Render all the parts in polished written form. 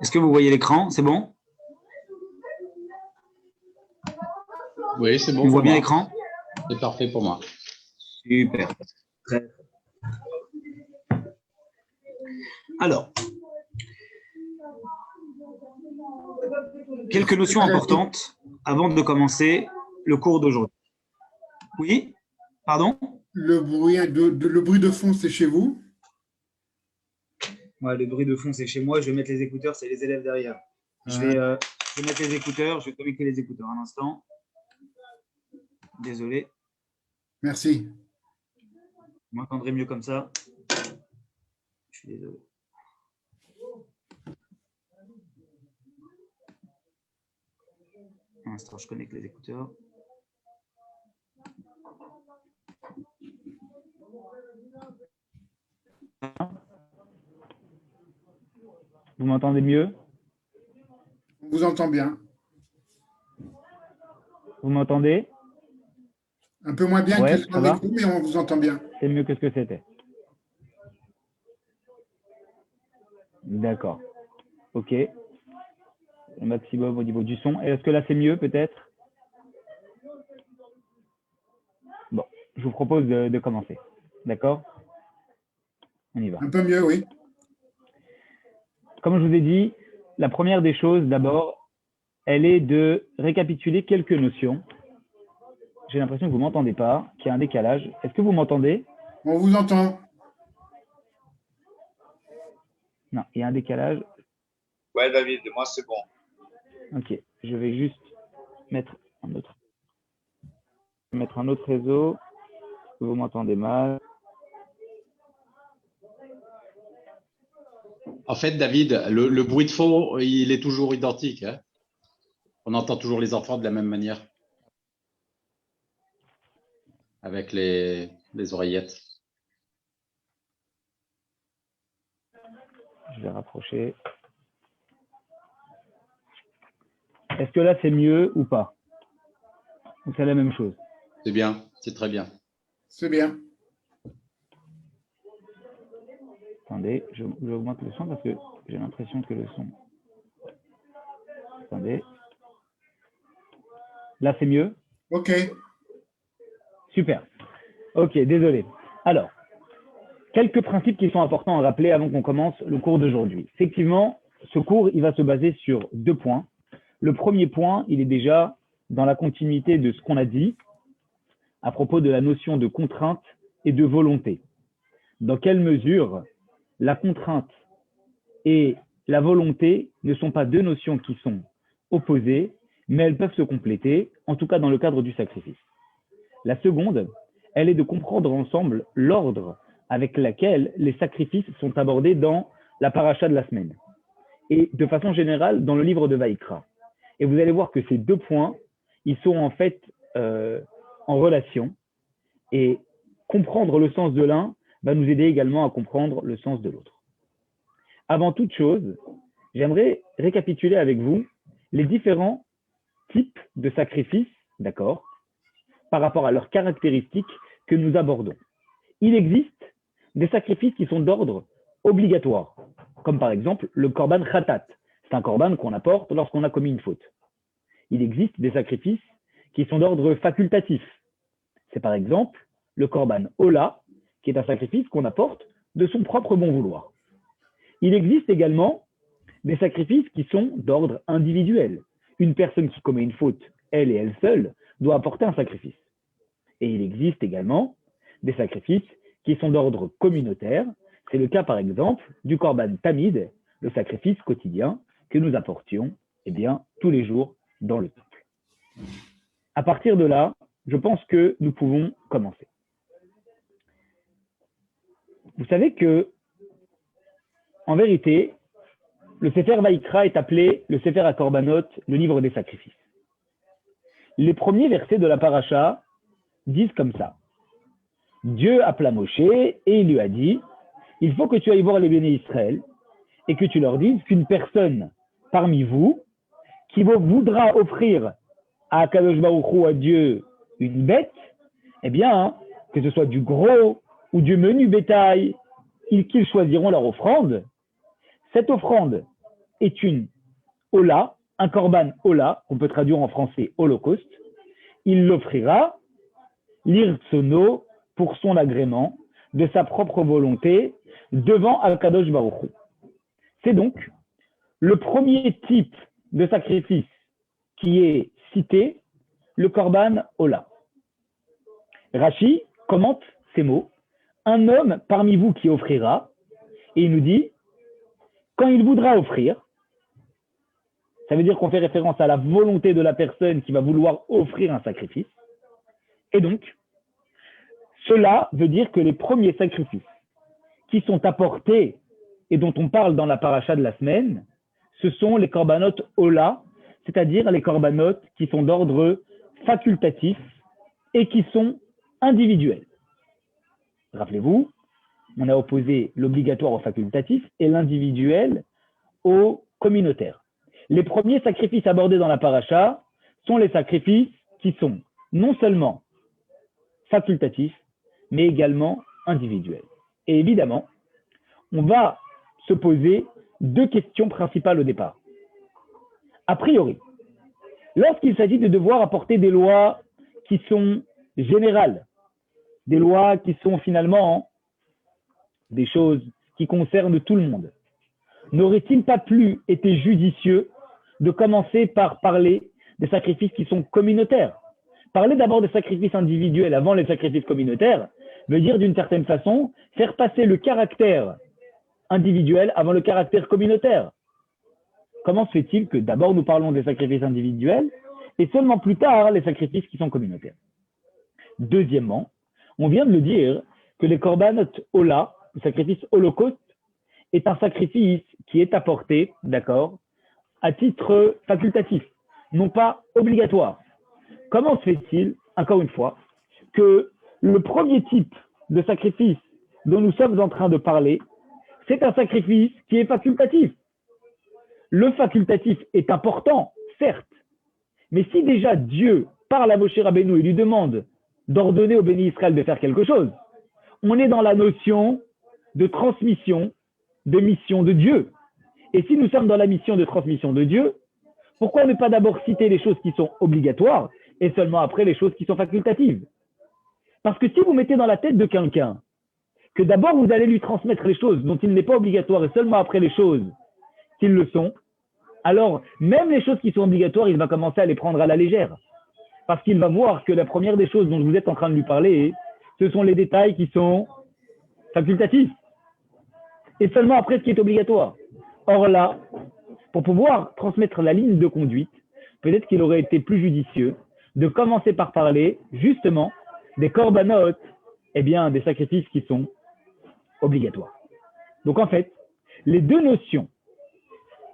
Est-ce que vous voyez l'écran? C'est bon? Oui, c'est bon. On voit bien l'écran? C'est parfait pour moi. Super. Très. Alors, quelques notions importantes avant de commencer le cours d'aujourd'hui. Oui? Pardon? Le bruit de fond, c'est chez vous? Ouais, le bruit de fond, c'est chez moi. Je vais mettre les écouteurs, c'est les élèves derrière. Je vais mettre les écouteurs, je vais connecter les écouteurs un instant. Désolé. Merci. Vous m'entendrez mieux comme ça. Je suis désolé. Un instant, je connecte les écouteurs. Vous m'entendez mieux? On vous entend bien. Vous m'entendez? Un peu moins bien Ouais, que sur le micro, mais on vous entend bien. C'est mieux que ce que c'était. D'accord. OK. Le maximum au niveau du son. Est-ce que là, c'est mieux peut-être? Bon, je vous propose de commencer. D'accord? On y va. Un peu mieux, oui. Comme je vous ai dit, la première des choses, d'abord, elle est de récapituler quelques notions. J'ai l'impression que vous ne m'entendez pas, qu'il y a un décalage. Est-ce que vous m'entendez? On vous entend. Non, il y a un décalage. Ouais, David, moi, c'est bon. Ok, je vais juste mettre un autre réseau. Vous m'entendez mal. En fait, David, le bruit de fond, il est toujours identique. Hein. On entend toujours les enfants de la même manière. Avec les oreillettes. Je vais rapprocher. Est-ce que là, c'est mieux ou pas? Ou c'est la même chose? C'est bien, c'est très bien. C'est bien. Attendez, j'augmente le son parce que j'ai l'impression que le son... Attendez. Là, c'est mieux? OK. Super. OK, désolé. Alors, quelques principes qui sont importants à rappeler avant qu'on commence le cours d'aujourd'hui. Effectivement, ce cours, il va se baser sur 2 points. Le premier point, il est déjà dans la continuité de ce qu'on a dit à propos de la notion de contrainte et de volonté. Dans quelle mesure la contrainte et la volonté ne sont pas 2 notions qui sont opposées, mais elles peuvent se compléter, en tout cas dans le cadre du sacrifice. La seconde, elle est de comprendre ensemble l'ordre avec lequel les sacrifices sont abordés dans la paracha de la semaine et de façon générale dans le livre de Vaïkra. Et vous allez voir que ces 2 points, ils sont en fait en relation et comprendre le sens de l'un va nous aider également à comprendre le sens de l'autre. Avant toute chose, j'aimerais récapituler avec vous les différents types de sacrifices, d'accord, par rapport à leurs caractéristiques que nous abordons. Il existe des sacrifices qui sont d'ordre obligatoire, comme par exemple le korban khatat. C'est un korban qu'on apporte lorsqu'on a commis une faute. Il existe des sacrifices qui sont d'ordre facultatif. C'est par exemple le korban ola, qui est un sacrifice qu'on apporte de son propre bon vouloir. Il existe également des sacrifices qui sont d'ordre individuel. Une personne qui commet une faute, elle et elle seule, doit apporter un sacrifice. Et il existe également des sacrifices qui sont d'ordre communautaire. C'est le cas, par exemple, du korban tamid, le sacrifice quotidien que nous apportions tous les jours dans le temple. À partir de là, je pense que nous pouvons commencer. Vous savez que, en vérité, le Sefer Vaïkra est appelé le Sefer HaKorbanot, le livre des sacrifices. Les premiers versets de la paracha disent comme ça. Dieu appela Moshe et il lui a dit, il faut que tu ailles voir les bénis Israël et que tu leur dises qu'une personne parmi vous qui voudra offrir à Akadosh Baruch Hu, à Dieu, une bête, eh bien, que ce soit du gros ou du menu bétail, qu'ils choisiront leur offrande. Cette offrande est une Ola, un korban Ola, qu'on peut traduire en français holocauste. Il l'offrira, l'irtsono, pour son agrément, de sa propre volonté, devant Akadosh Baruch Hu. C'est donc le premier type de sacrifice qui est cité, le korban Ola. Rashi commente ces mots, un homme parmi vous qui offrira, et il nous dit, quand il voudra offrir, ça veut dire qu'on fait référence à la volonté de la personne qui va vouloir offrir un sacrifice, et donc, cela veut dire que les premiers sacrifices qui sont apportés et dont on parle dans la paracha de la semaine, ce sont les korbanot Ola, c'est-à-dire les korbanot qui sont d'ordre facultatif et qui sont individuels. Rappelez-vous, on a opposé l'obligatoire au facultatif et l'individuel au communautaire. Les premiers sacrifices abordés dans la paracha sont les sacrifices qui sont non seulement facultatifs, mais également individuels. Et évidemment, on va se poser deux questions principales au départ. A priori, lorsqu'il s'agit de devoir apporter des lois qui sont générales, des lois qui sont finalement des choses qui concernent tout le monde, n'aurait-il pas plus été judicieux de commencer par parler des sacrifices qui sont communautaires? Parler d'abord des sacrifices individuels avant les sacrifices communautaires veut dire d'une certaine façon faire passer le caractère individuel avant le caractère communautaire. Comment se fait-il que d'abord nous parlons des sacrifices individuels et seulement plus tard les sacrifices qui sont communautaires? Deuxièmement, on vient de le dire que les korbanot Ola, le sacrifice holocauste, est un sacrifice qui est apporté, d'accord, à titre facultatif, non pas obligatoire. Comment se fait-il, encore une fois, que le premier type de sacrifice dont nous sommes en train de parler, c'est un sacrifice qui est facultatif? Le facultatif est important, certes, mais si déjà Dieu parle à Moshe Rabbeinu et lui demande d'ordonner au béni Israël de faire quelque chose, on est dans la notion de transmission, de mission de Dieu. Et si nous sommes dans la mission de transmission de Dieu, pourquoi ne pas d'abord citer les choses qui sont obligatoires et seulement après les choses qui sont facultatives? Parce que si vous mettez dans la tête de quelqu'un que d'abord vous allez lui transmettre les choses dont il n'est pas obligatoire et seulement après les choses qui le sont, alors même les choses qui sont obligatoires, il va commencer à les prendre à la légère. Parce qu'il va voir que la première des choses dont vous êtes en train de lui parler, ce sont les détails qui sont facultatifs. Et seulement après ce qui est obligatoire. Or là, pour pouvoir transmettre la ligne de conduite, peut-être qu'il aurait été plus judicieux de commencer par parler justement des korbanot, eh bien des sacrifices qui sont obligatoires. Donc en fait, les deux notions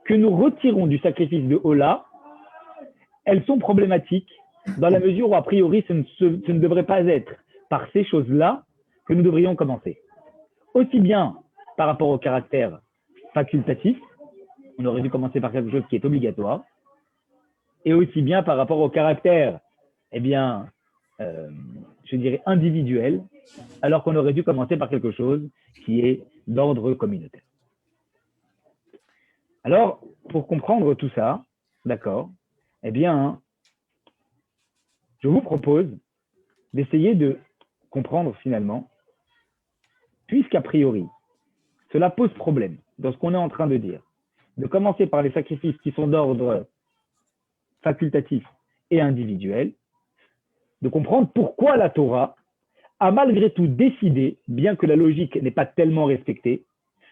que nous retirons du sacrifice de Ola, elles sont problématiques dans la mesure où a priori ce ne devrait pas être par ces choses-là que nous devrions commencer. Aussi bien par rapport au caractère facultatif, on aurait dû commencer par quelque chose qui est obligatoire, et aussi bien par rapport au caractère, eh bien, je dirais individuel, alors qu'on aurait dû commencer par quelque chose qui est d'ordre communautaire. Alors, pour comprendre tout ça, d'accord, eh bien, je vous propose d'essayer de comprendre finalement, puisqu'a priori, cela pose problème dans ce qu'on est en train de dire, de commencer par les sacrifices qui sont d'ordre facultatif et individuel, de comprendre pourquoi la Torah a malgré tout décidé, bien que la logique n'est pas tellement respectée,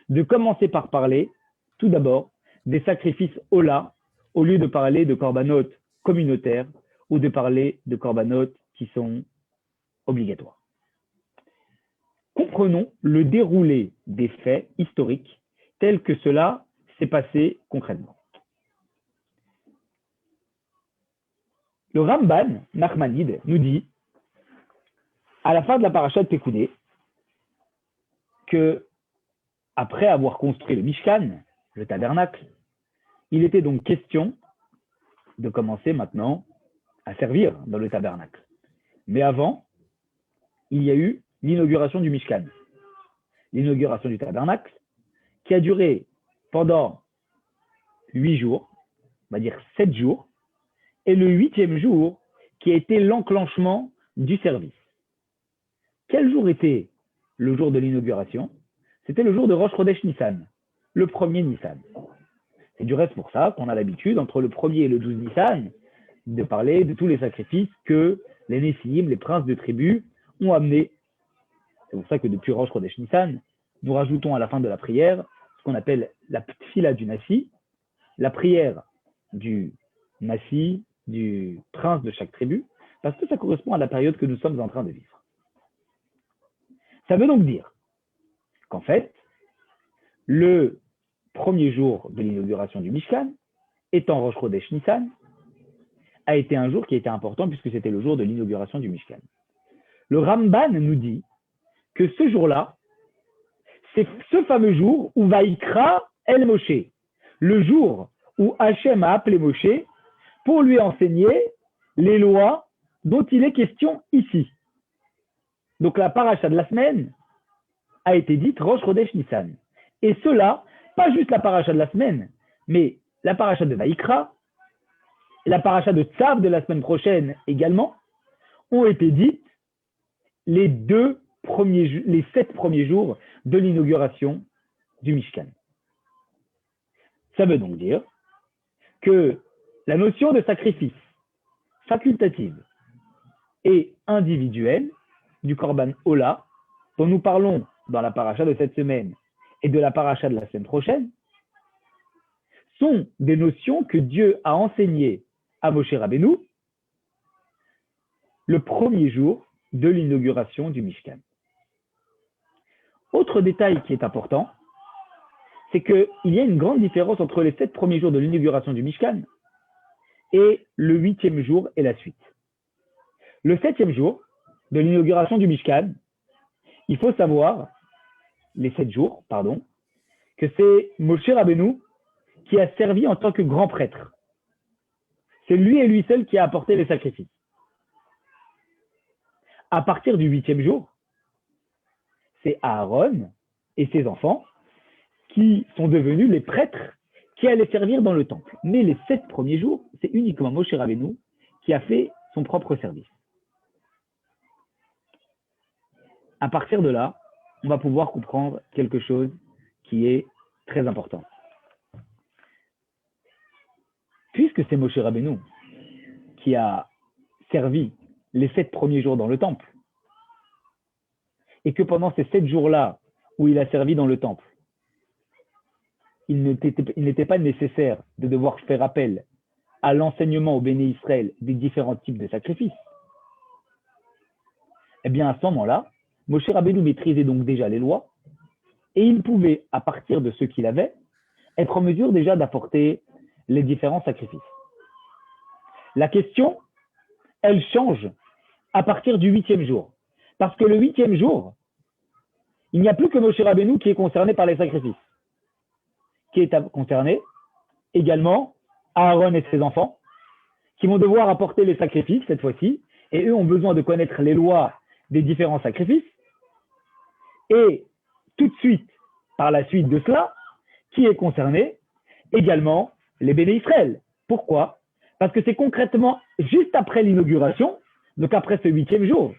de commencer par parler, tout d'abord, des sacrifices Ola, au lieu de parler de korbanot communautaires ou de parler de korbanot qui sont obligatoires. Comprenons le déroulé des faits historiques tel que cela s'est passé concrètement. le Ramban, Nachmanide, nous dit, à la fin de la paracha de Pekudé, que après avoir construit le Mishkan, le tabernacle, il était donc question de commencer maintenant à servir dans le tabernacle. Mais avant, il y a eu l'inauguration du Mishkan, l'inauguration du tabernacle, qui a duré pendant 8 jours, on va dire 7 jours, et le 8e jour qui a été l'enclenchement du service. Quel jour était le jour de l'inauguration? C'était le jour de Rosh Chodesh Nissan, le 1er Nissan. C'est du reste pour ça qu'on a l'habitude, entre le 1er et le 12 Nissan, de parler de tous les sacrifices que les Nessim, les princes de tribu, ont amenés. C'est pour ça que depuis Rosh Chodesh Nissan, nous rajoutons à la fin de la prière ce qu'on appelle la Tfila du Nassi, la prière du Nassi, du prince de chaque tribu, parce que ça correspond à la période que nous sommes en train de vivre. Ça veut donc dire qu'en fait, le 1er jour de l'inauguration du Mishkan, étant Rosh Chodesh Nissan, a été un jour qui a été important puisque c'était le jour de l'inauguration du Mishkan. Le Ramban nous dit que ce jour-là, c'est ce fameux jour où Vaïkra El Moshe, le jour où Hachem a appelé Moshe pour lui enseigner les lois dont il est question ici. Donc la paracha de la semaine a été dite Rosh Chodesh Nissan. Et cela, pas juste la paracha de la semaine, mais la paracha de Vaïkra, la paracha de Tzav de la semaine prochaine également, ont été dites les 7 premiers jours de l'inauguration du Mishkan. Ça veut donc dire que la notion de sacrifice facultative et individuelle du Korban Ola, dont nous parlons dans la paracha de cette semaine et de la paracha de la semaine prochaine, sont des notions que Dieu a enseignées à Moshe Rabbeinu le 1er jour de l'inauguration du Mishkan. Autre détail qui est important, c'est qu'il y a une grande différence entre les 7 premiers jours de l'inauguration du Mishkan et le 8e jour et la suite. Le 7e jour de l'inauguration du Mishkan, il faut savoir, les 7 jours, pardon, que c'est Moshe Rabbeinu qui a servi en tant que grand prêtre. C'est lui et lui seul qui a apporté les sacrifices. À partir du 8e jour, c'est Aaron et ses enfants qui sont devenus les prêtres qui allaient servir dans le temple. Mais les 7 premiers jours, c'est uniquement Moshe Rabbeinu qui a fait son propre service. À partir de là, on va pouvoir comprendre quelque chose qui est très important. Puisque c'est Moshe Rabbeinu qui a servi les 7 premiers jours dans le temple, et que pendant ces 7 jours-là où il a servi dans le temple, il n'était pas nécessaire de devoir faire appel à l'enseignement au Béné Israël des différents types de sacrifices, eh bien à ce moment-là, Moshe Rabbeinu maîtrisait donc déjà les lois, et il pouvait, à partir de ce qu'il avait, être en mesure déjà d'apporter les différents sacrifices. La question, elle change à partir du 8e jour. Parce que le 8e jour, il n'y a plus que Moshe Rabbeinu qui est concerné par les sacrifices. Qui est concerné également Aaron et ses enfants, qui vont devoir apporter les sacrifices cette fois-ci, et eux ont besoin de connaître les lois des différents sacrifices. Et tout de suite, par la suite de cela, qui est concerné également les Béné Israël. Pourquoi? Parce que c'est concrètement juste après l'inauguration, donc après ce 8e jour,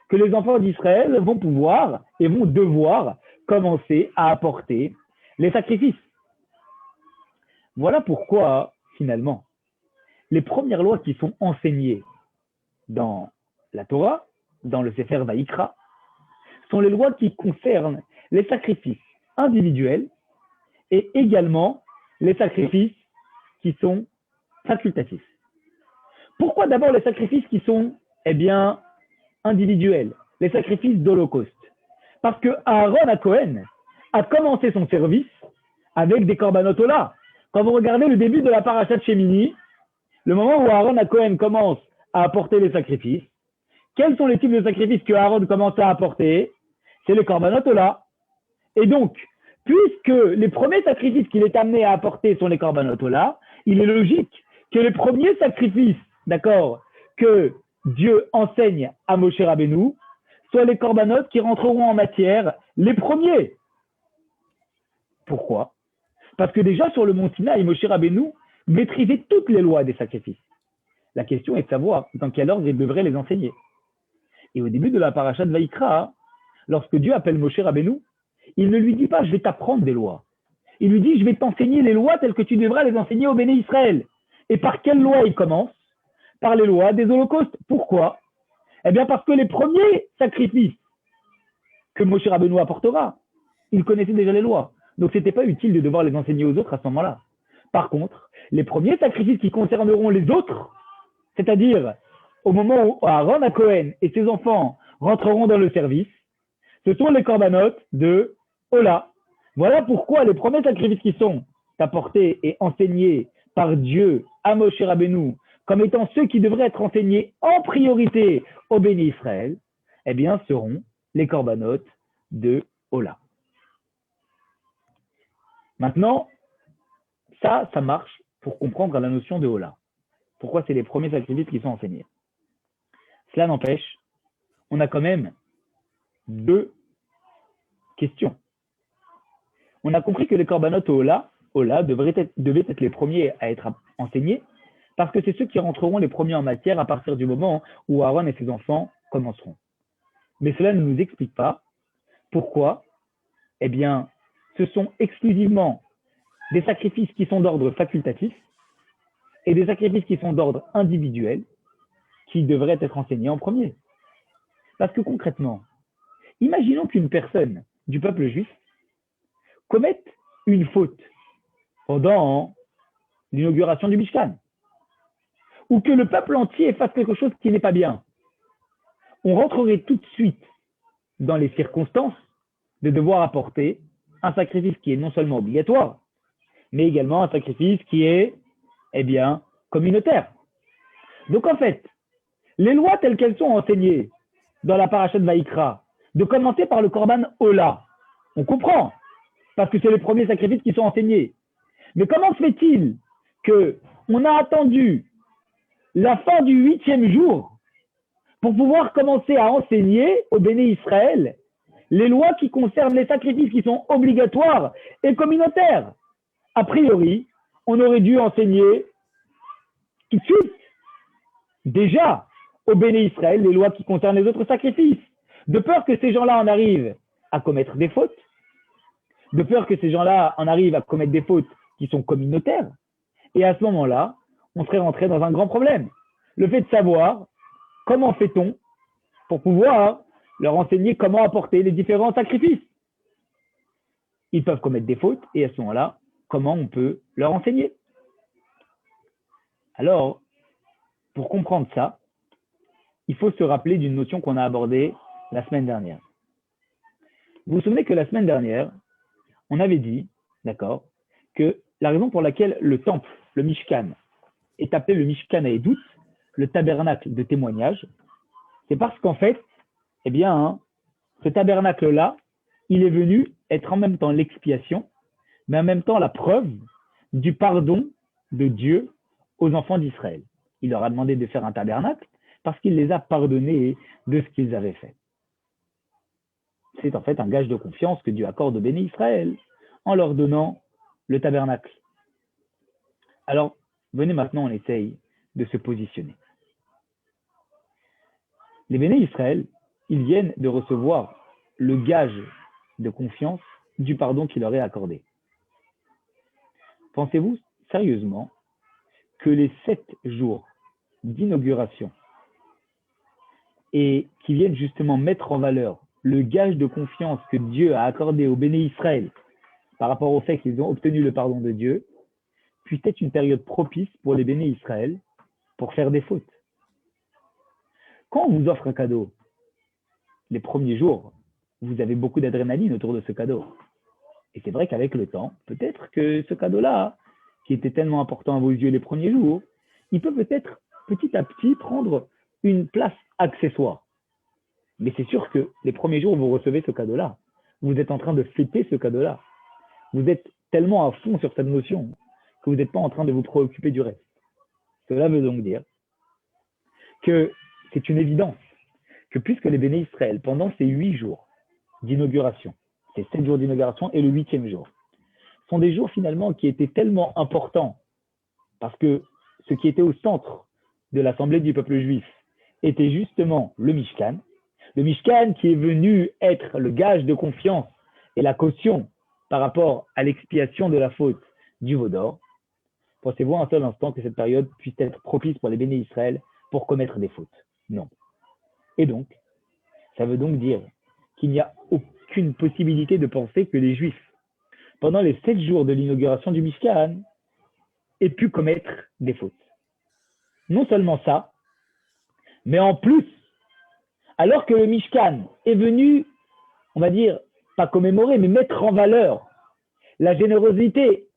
que les enfants d'Israël vont pouvoir et vont devoir commencer à apporter les sacrifices. Voilà pourquoi, finalement, les premières lois qui sont enseignées dans la Torah, dans le Sefer Vaïkra, sont les lois qui concernent les sacrifices individuels et également les sacrifices qui sont facultatifs. Pourquoi d'abord les sacrifices qui sont, individuels, les sacrifices d'Holocauste? Parce que Aaron à Cohen a commencé son service avec des korbanot ola. Quand vous regardez le début de la paracha de Shemini, le moment où Aaron à Cohen commence à apporter les sacrifices. Quels sont les types de sacrifices que Aaron commence à apporter? C'est les korbanot ola. Et donc, puisque les premiers sacrifices qu'il est amené à apporter sont les korbanot ola, il est logique que les premiers sacrifices, d'accord, que Dieu enseigne à Moshe Rabbeinu, soient les korbanot qui rentreront en matière les premiers. Pourquoi? Parce que déjà sur le mont Sinaï, Moshe Rabbeinu maîtrisait toutes les lois des sacrifices. La question est de savoir dans quel ordre il devrait les enseigner. Et au début de la paracha de Vaïkra, lorsque Dieu appelle Moshe Rabbeinu, il ne lui dit pas « je vais t'apprendre des lois ». Il lui dit « je vais t'enseigner les lois telles que tu devras les enseigner au Béné Israël ». Et par quelles lois il commence? Par les lois des holocaustes. Pourquoi? Eh bien parce que les premiers sacrifices que Moshe Rabbeinu apportera, il connaissait déjà les lois. Donc ce n'était pas utile de devoir les enseigner aux autres à ce moment-là. Par contre, les premiers sacrifices qui concerneront les autres, c'est-à-dire au moment où Aaron à Cohen et ses enfants rentreront dans le service, ce sont les korbanot de Ola. Voilà pourquoi les premiers sacrifices qui sont apportés et enseignés par Dieu à Moshe Rabbeinu comme étant ceux qui devraient être enseignés en priorité au Béni Israël, eh bien, seront les korbanot de Ola. Maintenant, ça marche pour comprendre la notion de Ola. Pourquoi c'est les premiers sacrifices qui sont enseignés. Cela n'empêche, on a quand même deux questions. On a compris que les korbanot Ola devaient être les premiers à être enseignés parce que c'est ceux qui rentreront les premiers en matière à partir du moment où Aaron et ses enfants commenceront. Mais cela ne nous explique pas pourquoi, eh bien, ce sont exclusivement des sacrifices qui sont d'ordre facultatif et des sacrifices qui sont d'ordre individuel qui devraient être enseignés en premier. Parce que concrètement, imaginons qu'une personne du peuple juif commette une faute pendant l'inauguration du Mishkan, ou que le peuple entier fasse quelque chose qui n'est pas bien. On rentrerait tout de suite dans les circonstances de devoir apporter un sacrifice qui est non seulement obligatoire, mais également un sacrifice qui est, eh bien, communautaire. Donc en fait, les lois telles qu'elles sont enseignées dans la paracha de Vaïkra, de commencer par le korban Ola, on comprend, parce que c'est les premiers sacrifices qui sont enseignés. Mais comment se fait-il qu'on a attendu la fin du 8e jour pour pouvoir commencer à enseigner au Béné Israël les lois qui concernent les sacrifices qui sont obligatoires et communautaires? A priori, on aurait dû enseigner tout de suite, déjà, au Béné Israël, les lois qui concernent les autres sacrifices, de peur que ces gens-là en arrivent à commettre des fautes, de peur que ces gens-là en arrivent à commettre des fautes qui sont communautaires, et à ce moment-là, on serait rentré dans un grand problème. Le fait de savoir comment fait-on pour pouvoir leur enseigner comment apporter les différents sacrifices. Ils peuvent commettre des fautes, et à ce moment-là, comment on peut leur enseigner? Alors, pour comprendre ça, il faut se rappeler d'une notion qu'on a abordée la semaine dernière. Vous vous souvenez que la semaine dernière, on avait dit, d'accord, que la raison pour laquelle le temple, le Mishkan, est appelé le Mishkan à Edout, le tabernacle de témoignage, c'est parce qu'en fait, eh bien, ce tabernacle-là, il est venu être en même temps l'expiation, mais en même temps la preuve du pardon de Dieu aux enfants d'Israël. Il leur a demandé de faire un tabernacle parce qu'il les a pardonnés de ce qu'ils avaient fait. C'est en fait un gage de confiance que Dieu accorde au Béné Israël en leur donnant le tabernacle. Alors, venez maintenant, on essaye de se positionner. Les Béné Israël, ils viennent de recevoir le gage de confiance du pardon qui leur est accordé. Pensez-vous sérieusement que les 7 jours d'inauguration et qui viennent justement mettre en valeur le gage de confiance que Dieu a accordé au Béné Israël par rapport au fait qu'ils ont obtenu le pardon de Dieu, puisse être une période propice pour les Béné Israël pour faire des fautes? Quand on vous offre un cadeau, les premiers jours, vous avez beaucoup d'adrénaline autour de ce cadeau. Et c'est vrai qu'avec le temps, peut-être que ce cadeau-là, qui était tellement important à vos yeux les premiers jours, il peut peut-être petit à petit prendre une place accessoire. Mais c'est sûr que les premiers jours où vous recevez ce cadeau-là, vous êtes en train de fêter ce cadeau-là. Vous êtes tellement à fond sur cette notion que vous n'êtes pas en train de vous préoccuper du reste. Cela veut donc dire que c'est une évidence que puisque les béné Israël, pendant ces 8 jours d'inauguration, ces 7 jours d'inauguration et le 8e jour, sont des jours finalement qui étaient tellement importants parce que ce qui était au centre de l'assemblée du peuple juif était justement le Mishkan qui est venu être le gage de confiance et la caution par rapport à l'expiation de la faute du veau d'or. Pensez-vous un seul instant que cette période puisse être propice pour les béné Israël pour commettre des fautes? Non. Et donc, ça veut donc dire qu'il n'y a aucune possibilité de penser que les Juifs, pendant les 7 jours de l'inauguration du Mishkan, aient pu commettre des fautes. Non seulement ça, mais en plus, alors que le Mishkan est venu, on va dire, pas commémorer, mais mettre en valeur la générosité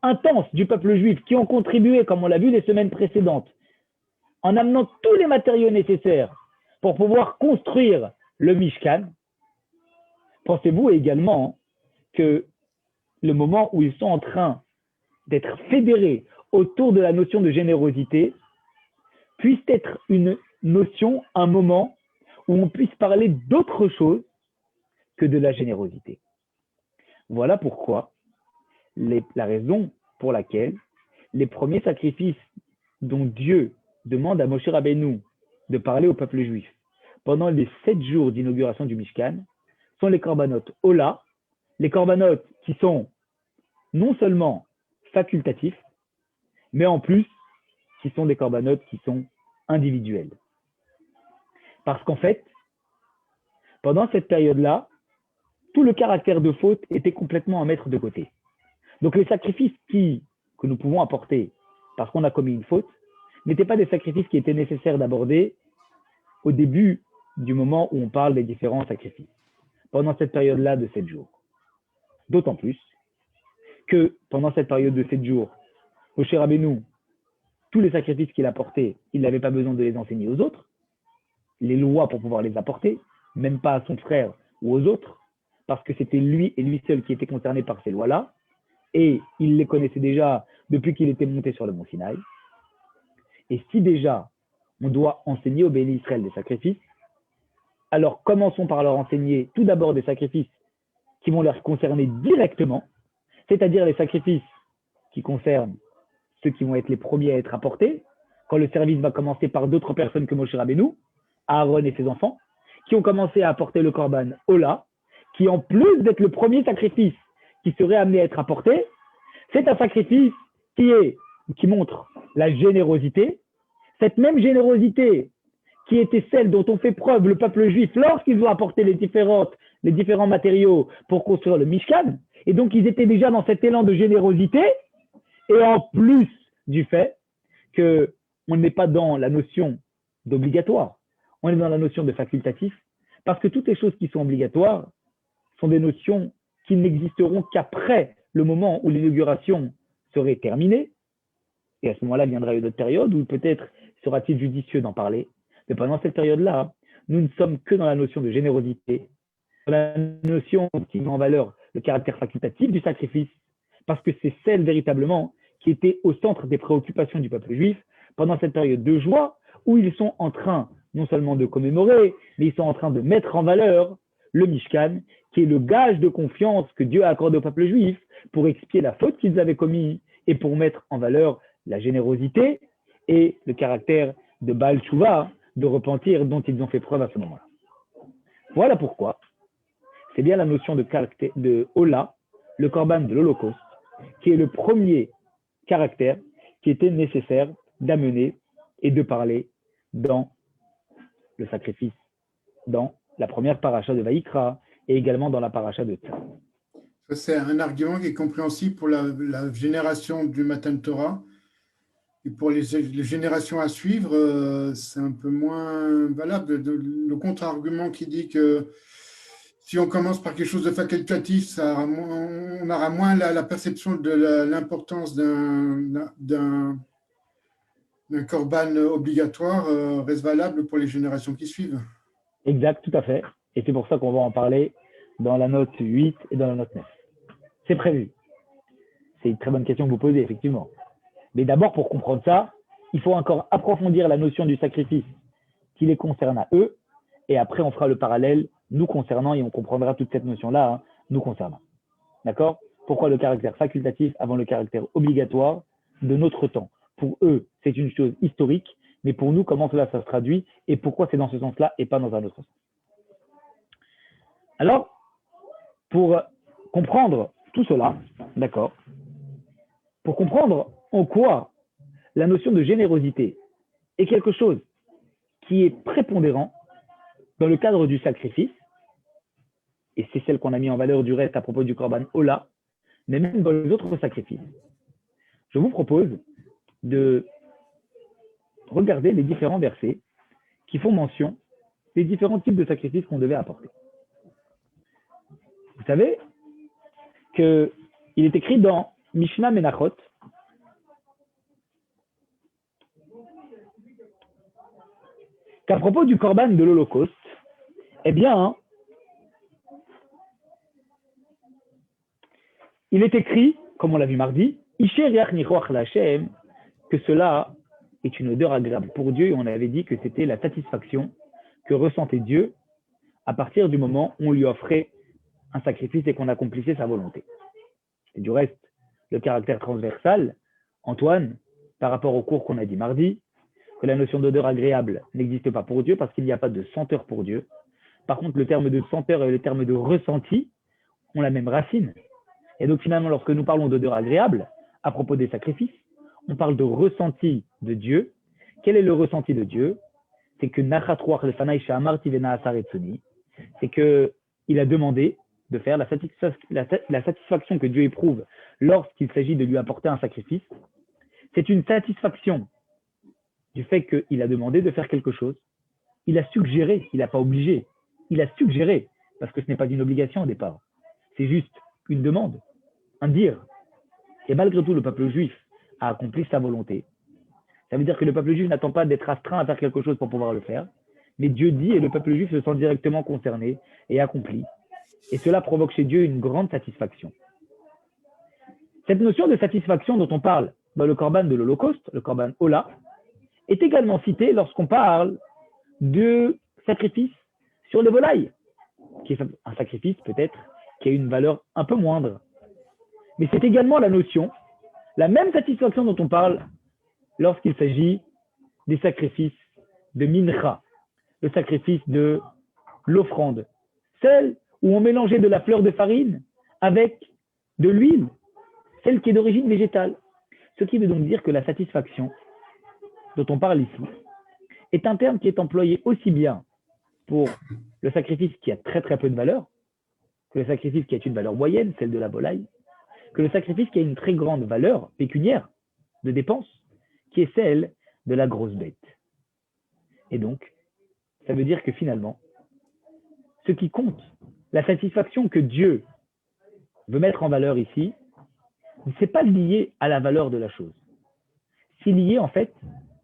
intense du peuple juif qui ont contribué, comme on l'a vu les semaines précédentes, en amenant tous les matériaux nécessaires pour pouvoir construire le Mishkan. Pensez-vous également que le moment où ils sont en train d'être fédérés autour de la notion de générosité puisse être une notion, un moment où on puisse parler d'autre chose que de la générosité. Voilà pourquoi la raison pour laquelle les premiers sacrifices dont Dieu demande à Moshe Rabbeinu de parler au peuple juif pendant les 7 jours d'inauguration du Mishkan sont les corbanotes Ola, les corbanotes qui sont non seulement facultatifs, mais en plus qui sont des corbanotes qui sont individuels. Parce qu'en fait, pendant cette période-là, tout le caractère de faute était complètement à mettre de côté. Donc les sacrifices que nous pouvons apporter parce qu'on a commis une faute n'étaient pas des sacrifices qui étaient nécessaires d'aborder au début du moment où on parle des différents sacrifices, pendant cette période-là de 7 jours. D'autant plus que pendant cette période de 7 jours, Moshe Rabbeinu, tous les sacrifices qu'il apportait, il n'avait pas besoin de les enseigner aux autres, les lois pour pouvoir les apporter, même pas à son frère ou aux autres, parce que c'était lui et lui seul qui était concerné par ces lois-là, et il les connaissait déjà depuis qu'il était monté sur le mont Sinaï. Et si déjà on doit enseigner aux béné Israël des sacrifices, alors commençons par leur enseigner tout d'abord des sacrifices qui vont leur concerner directement, c'est-à-dire les sacrifices qui concernent ceux qui vont être les premiers à être apportés, quand le service va commencer par d'autres personnes que Moshe Rabbeinu, Aaron et ses enfants, qui ont commencé à apporter le korban Ola, qui en plus d'être le premier sacrifice qui serait amené à être apporté, c'est un sacrifice qui montre la générosité, cette même générosité qui était celle dont on fait preuve le peuple juif lorsqu'ils ont apporté les différents matériaux pour construire le Mishkan, et donc ils étaient déjà dans cet élan de générosité, et en plus du fait qu'on n'est pas dans la notion d'obligatoire, on est dans la notion de facultatif, parce que toutes les choses qui sont obligatoires sont des notions qui n'existeront qu'après le moment où l'inauguration serait terminée, et à ce moment-là viendra une autre période où peut-être sera-t-il judicieux d'en parler. Mais pendant cette période-là, nous ne sommes que dans la notion de générosité, dans la notion qui met en valeur le caractère facultatif du sacrifice, parce que c'est celle véritablement qui était au centre des préoccupations du peuple juif pendant cette période de joie où ils sont en train non seulement de commémorer, mais ils sont en train de mettre en valeur le Mishkan, qui est le gage de confiance que Dieu a accordé au peuple juif pour expier la faute qu'ils avaient commise et pour mettre en valeur la générosité et le caractère de Baal Tshuva, de repentir dont ils ont fait preuve à ce moment-là. Voilà pourquoi c'est bien la notion de Ola, le korban de l'Holocauste, qui est le premier caractère qui était nécessaire d'amener et de parler dans le sacrifice, dans la première paracha de Vaïkra et également dans la paracha de Tzad. Ça, c'est un argument qui est compréhensible pour la génération du Matan Torah. Et pour les générations à suivre, c'est un peu moins valable. Le contre-argument qui dit que si on commence par quelque chose de facultatif, on aura moins la perception de l'importance d'un Un corban obligatoire reste valable pour les générations qui suivent. Exact, tout à fait. Et c'est pour ça qu'on va en parler dans la note 8 et dans la note 9. C'est prévu. C'est une très bonne question que vous posez, effectivement. Mais d'abord, pour comprendre ça, il faut encore approfondir la notion du sacrifice qui les concerne à eux. Et après, on fera le parallèle nous concernant et on comprendra toute cette notion-là, hein, nous concernant. D'accord? Pourquoi le caractère facultatif avant le caractère obligatoire de notre temps? Pour eux, c'est une chose historique, mais pour nous, comment cela ça se traduit et pourquoi c'est dans ce sens-là et pas dans un autre sens? Alors, pour comprendre tout cela, d'accord, pour comprendre en quoi la notion de générosité est quelque chose qui est prépondérant dans le cadre du sacrifice, et c'est celle qu'on a mis en valeur du reste à propos du Korban Ola, mais même dans les autres sacrifices, je vous propose de regarder les différents versets qui font mention des différents types de sacrifices qu'on devait apporter. Vous savez qu'il est écrit dans Mishnah Menachot qu'à propos du Korban de l'Holocauste, eh bien, il est écrit, comme on l'a vu mardi, que cela est une odeur agréable pour Dieu, et on avait dit que c'était la satisfaction que ressentait Dieu à partir du moment où on lui offrait un sacrifice et qu'on accomplissait sa volonté. Et du reste, le caractère transversal, Antoine, par rapport au cours qu'on a dit mardi, que la notion d'odeur agréable n'existe pas pour Dieu parce qu'il n'y a pas de senteur pour Dieu. Par contre, le terme de senteur et le terme de ressenti ont la même racine. Et donc finalement, lorsque nous parlons d'odeur agréable, à propos des sacrifices, on parle de ressenti de Dieu. Quel est le ressenti de Dieu? C'est que c'est qu'il a demandé de faire la satisfaction que Dieu éprouve lorsqu'il s'agit de lui apporter un sacrifice. C'est une satisfaction du fait qu'il a demandé de faire quelque chose. Il a suggéré, il n'a pas obligé. Il a suggéré, parce que ce n'est pas une obligation au départ. C'est juste une demande, un dire. Et malgré tout, le peuple juif a accompli sa volonté. Ça veut dire que le peuple juif n'attend pas d'être astreint à faire quelque chose pour pouvoir le faire. Mais Dieu dit et le peuple juif se sent directement concerné et accompli. Et cela provoque chez Dieu une grande satisfaction. Cette notion de satisfaction dont on parle dans le Korban de l'Holocauste, le Korban Ola, est également citée lorsqu'on parle de sacrifice sur les volailles, qui est un sacrifice peut-être qui a une valeur un peu moindre. Mais c'est également la notion, la même satisfaction dont on parle lorsqu'il s'agit des sacrifices de mincha, le sacrifice de l'offrande, celle où on mélangeait de la fleur de farine avec de l'huile, celle qui est d'origine végétale. Ce qui veut donc dire que la satisfaction dont on parle ici est un terme qui est employé aussi bien pour le sacrifice qui a très très peu de valeur, que le sacrifice qui a une valeur moyenne, celle de la volaille, que le sacrifice qui a une très grande valeur pécuniaire de dépense, qui est celle de la grosse bête. Et donc, ça veut dire que finalement, ce qui compte, la satisfaction que Dieu veut mettre en valeur ici, ce n'est pas lié à la valeur de la chose. C'est lié en fait,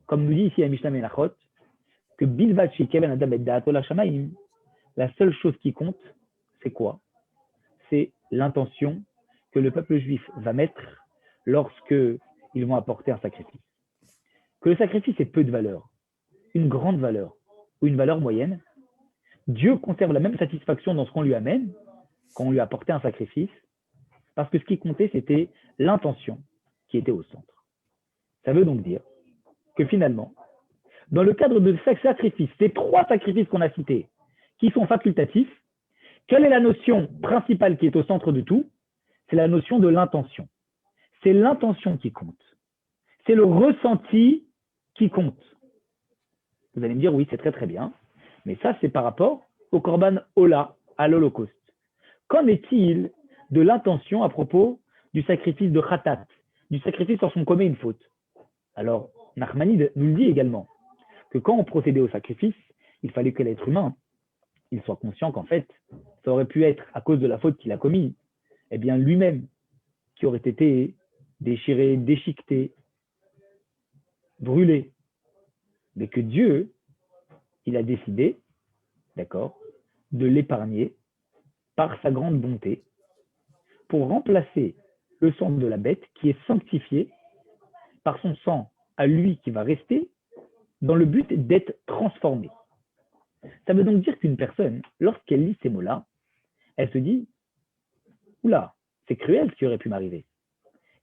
comme nous dit ici à Mishnah Menachot, que Bilvat Shikeven Adam et Da'ato Lashamaim, la seule chose qui compte, c'est quoi? C'est l'intention que le peuple juif va mettre lorsqu'ils vont apporter un sacrifice. Que le sacrifice ait peu de valeur, une grande valeur ou une valeur moyenne, Dieu conserve la même satisfaction dans ce qu'on lui amène, quand on lui a apporté un sacrifice, parce que ce qui comptait, c'était l'intention qui était au centre. Ça veut donc dire que finalement, dans le cadre de ces sacrifices, ces 3 sacrifices qu'on a cités, qui sont facultatifs, quelle est la notion principale qui est au centre de tout? C'est la notion de l'intention. C'est l'intention qui compte. C'est le ressenti qui compte. Vous allez me dire, oui, c'est très très bien, mais ça, c'est par rapport au Korban Ola, à l'Holocauste. Qu'en est-il de l'intention à propos du sacrifice de Khatat, du sacrifice lorsqu'on commet une faute? Alors, Nachmanide nous le dit également, que quand on procédait au sacrifice, il fallait que l'être humain il soit conscient qu'en fait, ça aurait pu être à cause de la faute qu'il a commise, eh bien lui-même qui aurait été déchiré, déchiqueté, brûlé mais que Dieu, il a décidé, d'accord, de l'épargner par sa grande bonté pour remplacer le sang de la bête qui est sanctifié par son sang à lui qui va rester dans le but d'être transformé. Ça veut donc dire qu'une personne, lorsqu'elle lit ces mots-là, elle se dit « Oula, c'est cruel ce qui aurait pu m'arriver ».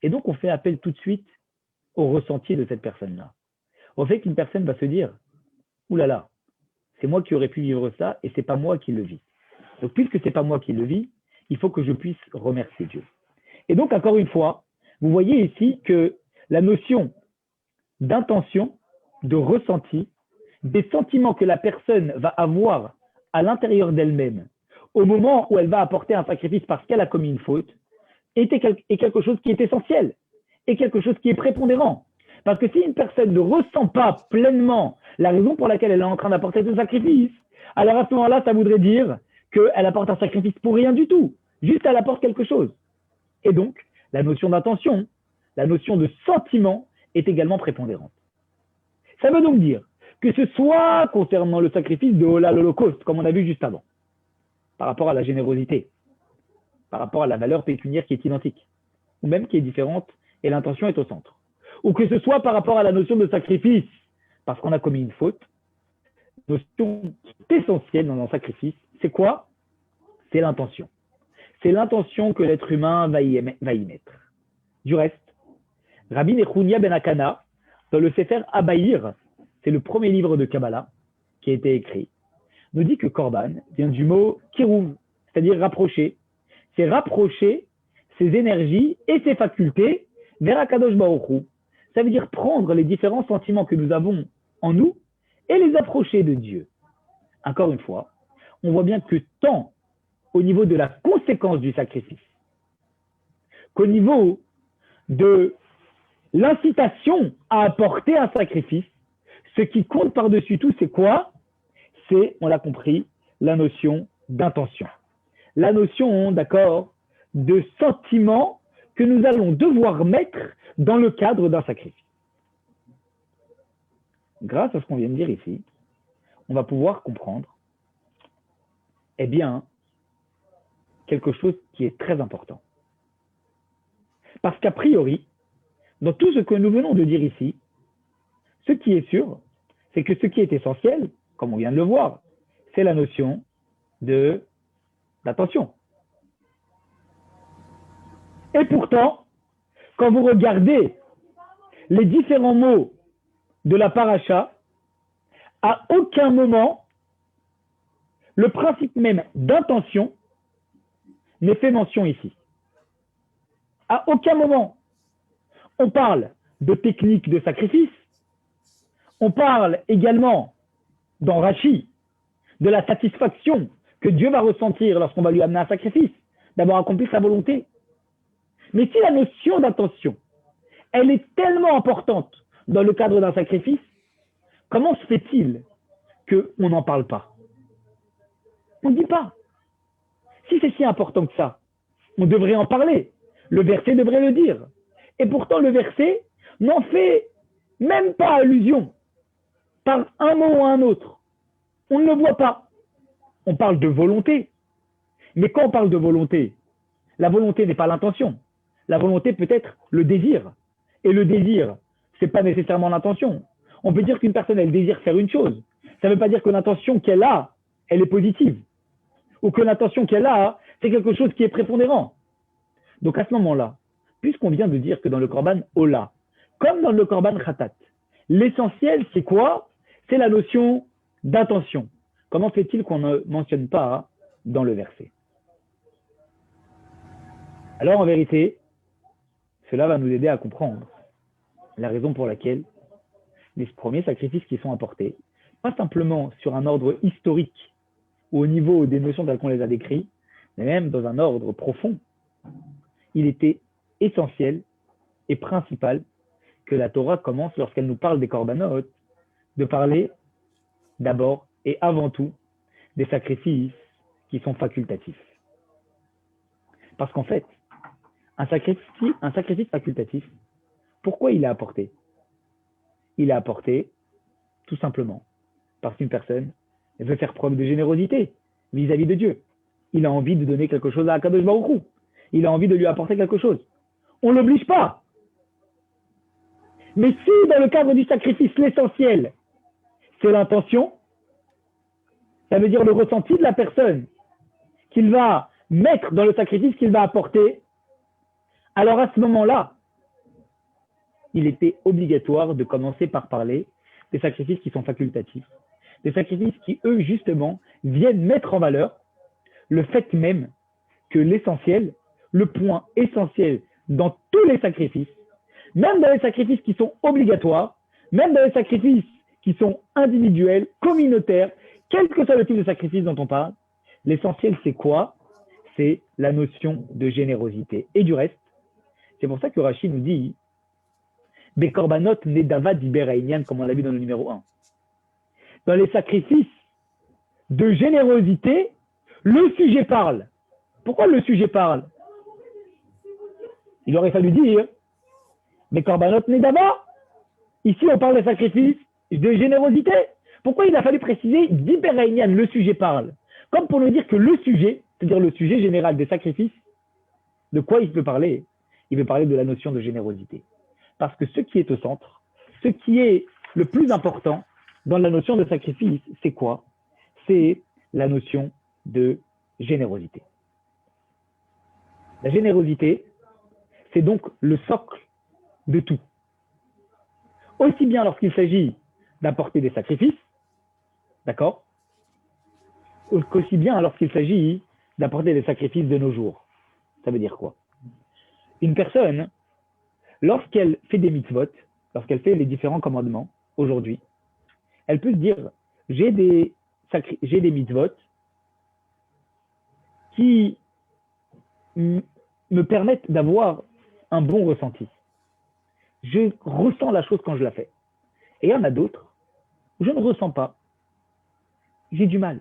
Et donc, on fait appel tout de suite au ressenti de cette personne-là. Au fait qu'une personne va se dire « Oulala, c'est moi qui aurais pu vivre ça et c'est pas moi qui le vis ». Donc, puisque c'est pas moi qui le vis, il faut que je puisse remercier Dieu. Et donc, encore une fois, vous voyez ici que la notion d'intention, de ressenti, des sentiments que la personne va avoir à l'intérieur d'elle-même au moment où elle va apporter un sacrifice parce qu'elle a commis une faute, est quelque chose qui est essentiel, et quelque chose qui est prépondérant. Parce que si une personne ne ressent pas pleinement la raison pour laquelle elle est en train d'apporter ce sacrifice, alors à ce moment-là, ça voudrait dire qu'elle apporte un sacrifice pour rien du tout, juste elle apporte quelque chose. Et donc, la notion d'intention, la notion de sentiment est également prépondérante. Ça veut donc dire que ce soit concernant le sacrifice de l'Holocauste, comme on a vu juste avant, par rapport à la générosité, par rapport à la valeur pécuniaire qui est identique, ou même qui est différente et l'intention est au centre. Ou que ce soit par rapport à la notion de sacrifice, parce qu'on a commis une faute, la notion essentielle dans un sacrifice, c'est quoi? C'est l'intention. C'est l'intention que l'être humain va y mettre. Du reste, Rabbi Nechounia ben Akana, dans le Sefer Abaïr, c'est le premier livre de Kabbalah qui a été écrit, nous dit que Korban vient du mot kirouv, c'est-à-dire rapprocher. C'est rapprocher ses énergies et ses facultés vers Akadosh Baruch Hu. Ça veut dire prendre les différents sentiments que nous avons en nous et les approcher de Dieu. Encore une fois, on voit bien que tant au niveau de la conséquence du sacrifice qu'au niveau de l'incitation à apporter un sacrifice, ce qui compte par-dessus tout, c'est quoi? C'est, on l'a compris, la notion d'intention. La notion, d'accord, de sentiment que nous allons devoir mettre dans le cadre d'un sacrifice. Grâce à ce qu'on vient de dire ici, on va pouvoir comprendre, eh bien, quelque chose qui est très important. Parce qu'a priori, dans tout ce que nous venons de dire ici, ce qui est sûr, c'est que ce qui est essentiel, comme on vient de le voir, c'est la notion d'attention. Et pourtant, quand vous regardez les différents mots de la paracha, à aucun moment, le principe même d'intention n'est fait mention ici. À aucun moment, on parle de technique de sacrifice, on parle également, dans Rashi, de la satisfaction que Dieu va ressentir lorsqu'on va lui amener un sacrifice, d'avoir accompli sa volonté. Mais si la notion d'intention, elle est tellement importante dans le cadre d'un sacrifice, comment se fait-il qu'on n'en parle pas? On ne dit pas. Si c'est si important que ça, on devrait en parler. Le verset devrait le dire. Et pourtant, le verset n'en fait même pas allusion par un mot ou un autre. On ne le voit pas. On parle de volonté. Mais quand on parle de volonté, la volonté n'est pas l'intention. La volonté peut être le désir. Et le désir, ce n'est pas nécessairement l'intention. On peut dire qu'une personne, elle désire faire une chose. Ça ne veut pas dire que l'intention qu'elle a, elle est positive. Ou que l'intention qu'elle a, c'est quelque chose qui est prépondérant. Donc à ce moment-là, puisqu'on vient de dire que dans le Korban Ola, comme dans le Korban Khatat, l'essentiel, c'est quoi? C'est la notion d'intention. Comment fait-il qu'on ne mentionne pas dans le verset? Alors en vérité, cela va nous aider à comprendre la raison pour laquelle les premiers sacrifices qui sont apportés, pas simplement sur un ordre historique ou au niveau des notions telles qu'on les a décrites, mais même dans un ordre profond, il était essentiel et principal que la Torah commence, lorsqu'elle nous parle des korbanot, de parler d'abord et avant tout des sacrifices qui sont facultatifs. Parce qu'en fait, un sacrifice facultatif, pourquoi il est apporté? Il est apporté Tout simplement parce qu'une personne veut faire preuve de générosité vis-à-vis de Dieu. Il a envie de donner quelque chose à Akadosh Baruch Hu. Il a envie de lui apporter quelque chose. On ne l'oblige pas. Mais si dans le cadre du sacrifice, l'essentiel, c'est l'intention, ça veut dire le ressenti de la personne qu'il va mettre dans le sacrifice qu'il va apporter, alors à ce moment-là, il était obligatoire de commencer par parler des sacrifices qui sont facultatifs, des sacrifices qui, eux, justement, viennent mettre en valeur le fait même que l'essentiel, le point essentiel dans tous les sacrifices, même dans les sacrifices qui sont obligatoires, même dans les sacrifices qui sont individuels, communautaires, quel que soit le type de sacrifice dont on parle, l'essentiel c'est quoi? C'est la notion de générosité. Et du reste, c'est pour ça que Rashi nous dit Bekorbanot nedava diberaïnian, comme on l'a vu dans le numéro 1. Dans les sacrifices de générosité, le sujet parle. Pourquoi le sujet parle? Il aurait fallu dire Bekorbanot nedava. Ici, on parle de sacrifices de générosité. Pourquoi il a fallu préciser diberaïnian, le sujet parle? Comme pour nous dire que le sujet, c'est-à-dire le sujet général des sacrifices, de quoi il peut parler? Il veut parler de la notion de générosité. Parce que ce qui est au centre, ce qui est le plus important dans la notion de sacrifice, c'est quoi? C'est la notion de générosité. La générosité, c'est donc le socle de tout. Aussi bien lorsqu'il s'agit d'apporter des sacrifices, d'accord? Qu'aussi bien lorsqu'il s'agit d'apporter des sacrifices de nos jours. Ça veut dire quoi? Une personne, lorsqu'elle fait des mitzvot, lorsqu'elle fait les différents commandements, aujourd'hui, elle peut se dire, j'ai des mitzvot qui me permettent d'avoir un bon ressenti. Je ressens la chose quand je la fais. Et il y en a d'autres où je ne ressens pas. J'ai du mal.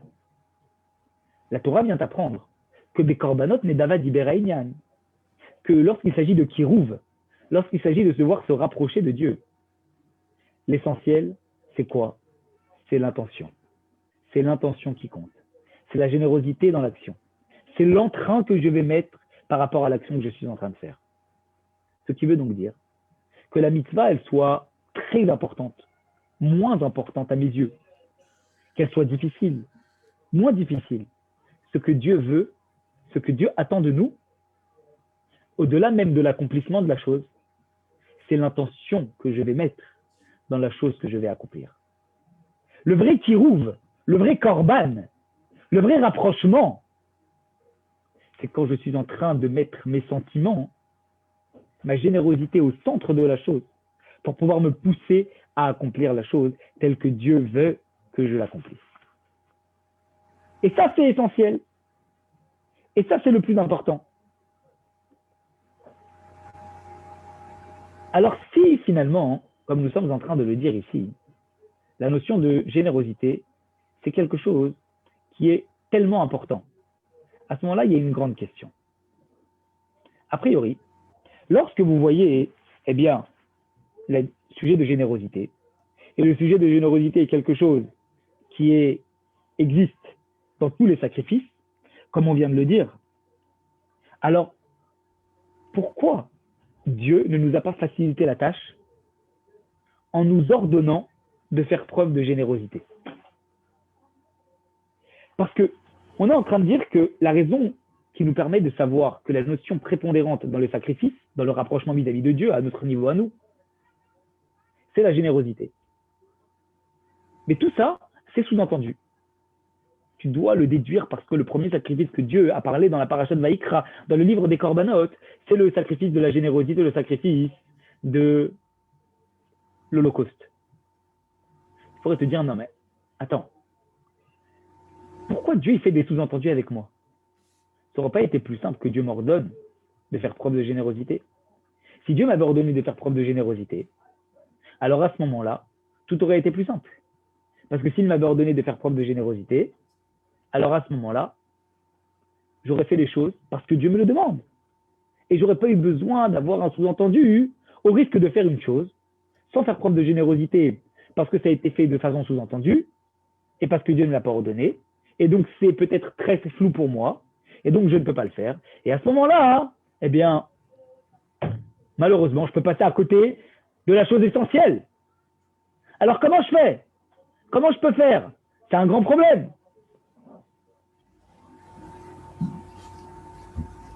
La Torah vient apprendre que Bekorbanot nedava diberaïnian, que lorsqu'il s'agit de kirouv, lorsqu'il s'agit de se voir se rapprocher de Dieu, l'essentiel, c'est quoi? C'est l'intention. C'est l'intention qui compte. C'est la générosité dans l'action. C'est l'entrain que je vais mettre par rapport à l'action que je suis en train de faire. Ce qui veut donc dire que la mitzvah, elle soit très importante, moins importante à mes yeux, qu'elle soit difficile, moins difficile. Ce que Dieu veut, ce que Dieu attend de nous, au-delà même de l'accomplissement de la chose, c'est l'intention que je vais mettre dans la chose que je vais accomplir. Le vrai kirouv, le vrai korban, le vrai rapprochement, c'est quand je suis en train de mettre mes sentiments, ma générosité au centre de la chose, pour pouvoir me pousser à accomplir la chose telle que Dieu veut que je l'accomplisse. Et ça, c'est essentiel. Et ça, c'est le plus important. Alors si finalement, comme nous sommes en train de le dire ici, la notion de générosité, c'est quelque chose qui est tellement important, à ce moment-là, il y a une grande question. A priori, lorsque vous voyez, eh bien, le sujet de générosité, et le sujet de générosité est quelque chose qui existe dans tous les sacrifices, comme on vient de le dire, alors pourquoi Dieu ne nous a pas facilité la tâche en nous ordonnant de faire preuve de générosité? Parce que on est en train de dire que la raison qui nous permet de savoir que la notion prépondérante dans le sacrifice, dans le rapprochement vis-à-vis de Dieu, à notre niveau à nous, c'est la générosité. Mais tout ça, c'est sous-entendu. Tu dois le déduire parce que le premier sacrifice que Dieu a parlé dans la paracha de Vaïkra, dans le livre des Korbanot, c'est le sacrifice de la générosité, le sacrifice de l'Holocauste. Il faudrait te dire, non mais, attends, pourquoi Dieu il fait des sous-entendus avec moi? Ça n'aurait pas été plus simple que Dieu m'ordonne de faire preuve de générosité? Si Dieu m'avait ordonné de faire preuve de générosité, alors à ce moment-là, tout aurait été plus simple. Parce que s'il m'avait ordonné de faire preuve de générosité, alors à ce moment-là, j'aurais fait les choses parce que Dieu me le demande. Et j'aurais pas eu besoin d'avoir un sous-entendu au risque de faire une chose sans faire preuve de générosité parce que ça a été fait de façon sous-entendue, et parce que Dieu ne l'a pas ordonné, et donc c'est peut-être très flou pour moi, et donc je ne peux pas le faire. Et à ce moment-là, hein, eh bien, malheureusement, je peux passer à côté de la chose essentielle. Alors comment je fais? Comment je peux faire? C'est un grand problème.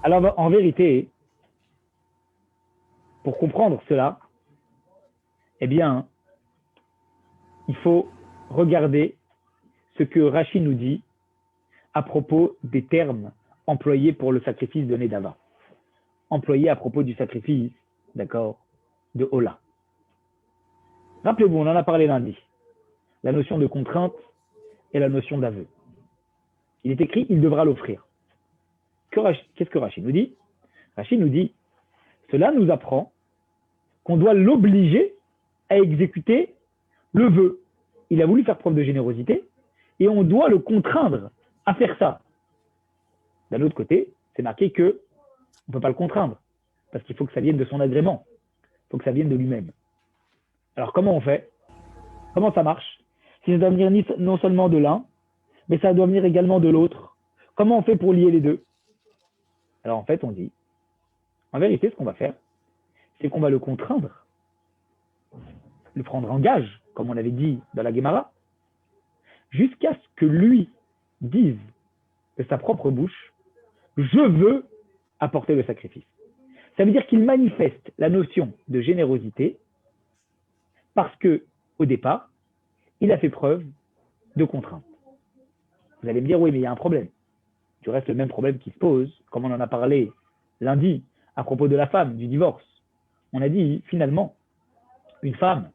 Alors en vérité, pour comprendre cela, eh bien, il faut regarder ce que Rashi nous dit à propos des termes employés pour le sacrifice de Nedava. Employés à propos du sacrifice, d'accord, de Ola. Rappelez-vous, on en a parlé lundi. La notion de contrainte et la notion d'aveu. Il est écrit, il devra l'offrir. Qu'est-ce que Rashi nous dit? Rashi nous dit, cela nous apprend qu'on doit l'obliger à exécuter le vœu. Il a voulu faire preuve de générosité et on doit le contraindre à faire ça. D'un autre côté, c'est marqué qu'on ne peut pas le contraindre parce qu'il faut que ça vienne de son agrément. Il faut que ça vienne de lui-même. Alors comment on fait? Comment ça marche? Si ça doit venir non seulement de l'un, mais ça doit venir également de l'autre. Comment on fait pour lier les deux? Alors en fait, on dit, en vérité, ce qu'on va faire, c'est qu'on va le contraindre, le prendre en gage, comme on avait dit dans la Gemara, jusqu'à ce que lui dise de sa propre bouche, je veux apporter le sacrifice. Ça veut dire qu'il manifeste la notion de générosité parce que, au départ, il a fait preuve de contrainte. Vous allez me dire, oui, mais il y a un problème. Du reste, le même problème qui se pose, comme on en a parlé lundi à propos de la femme, du divorce. On a dit, finalement, une femme,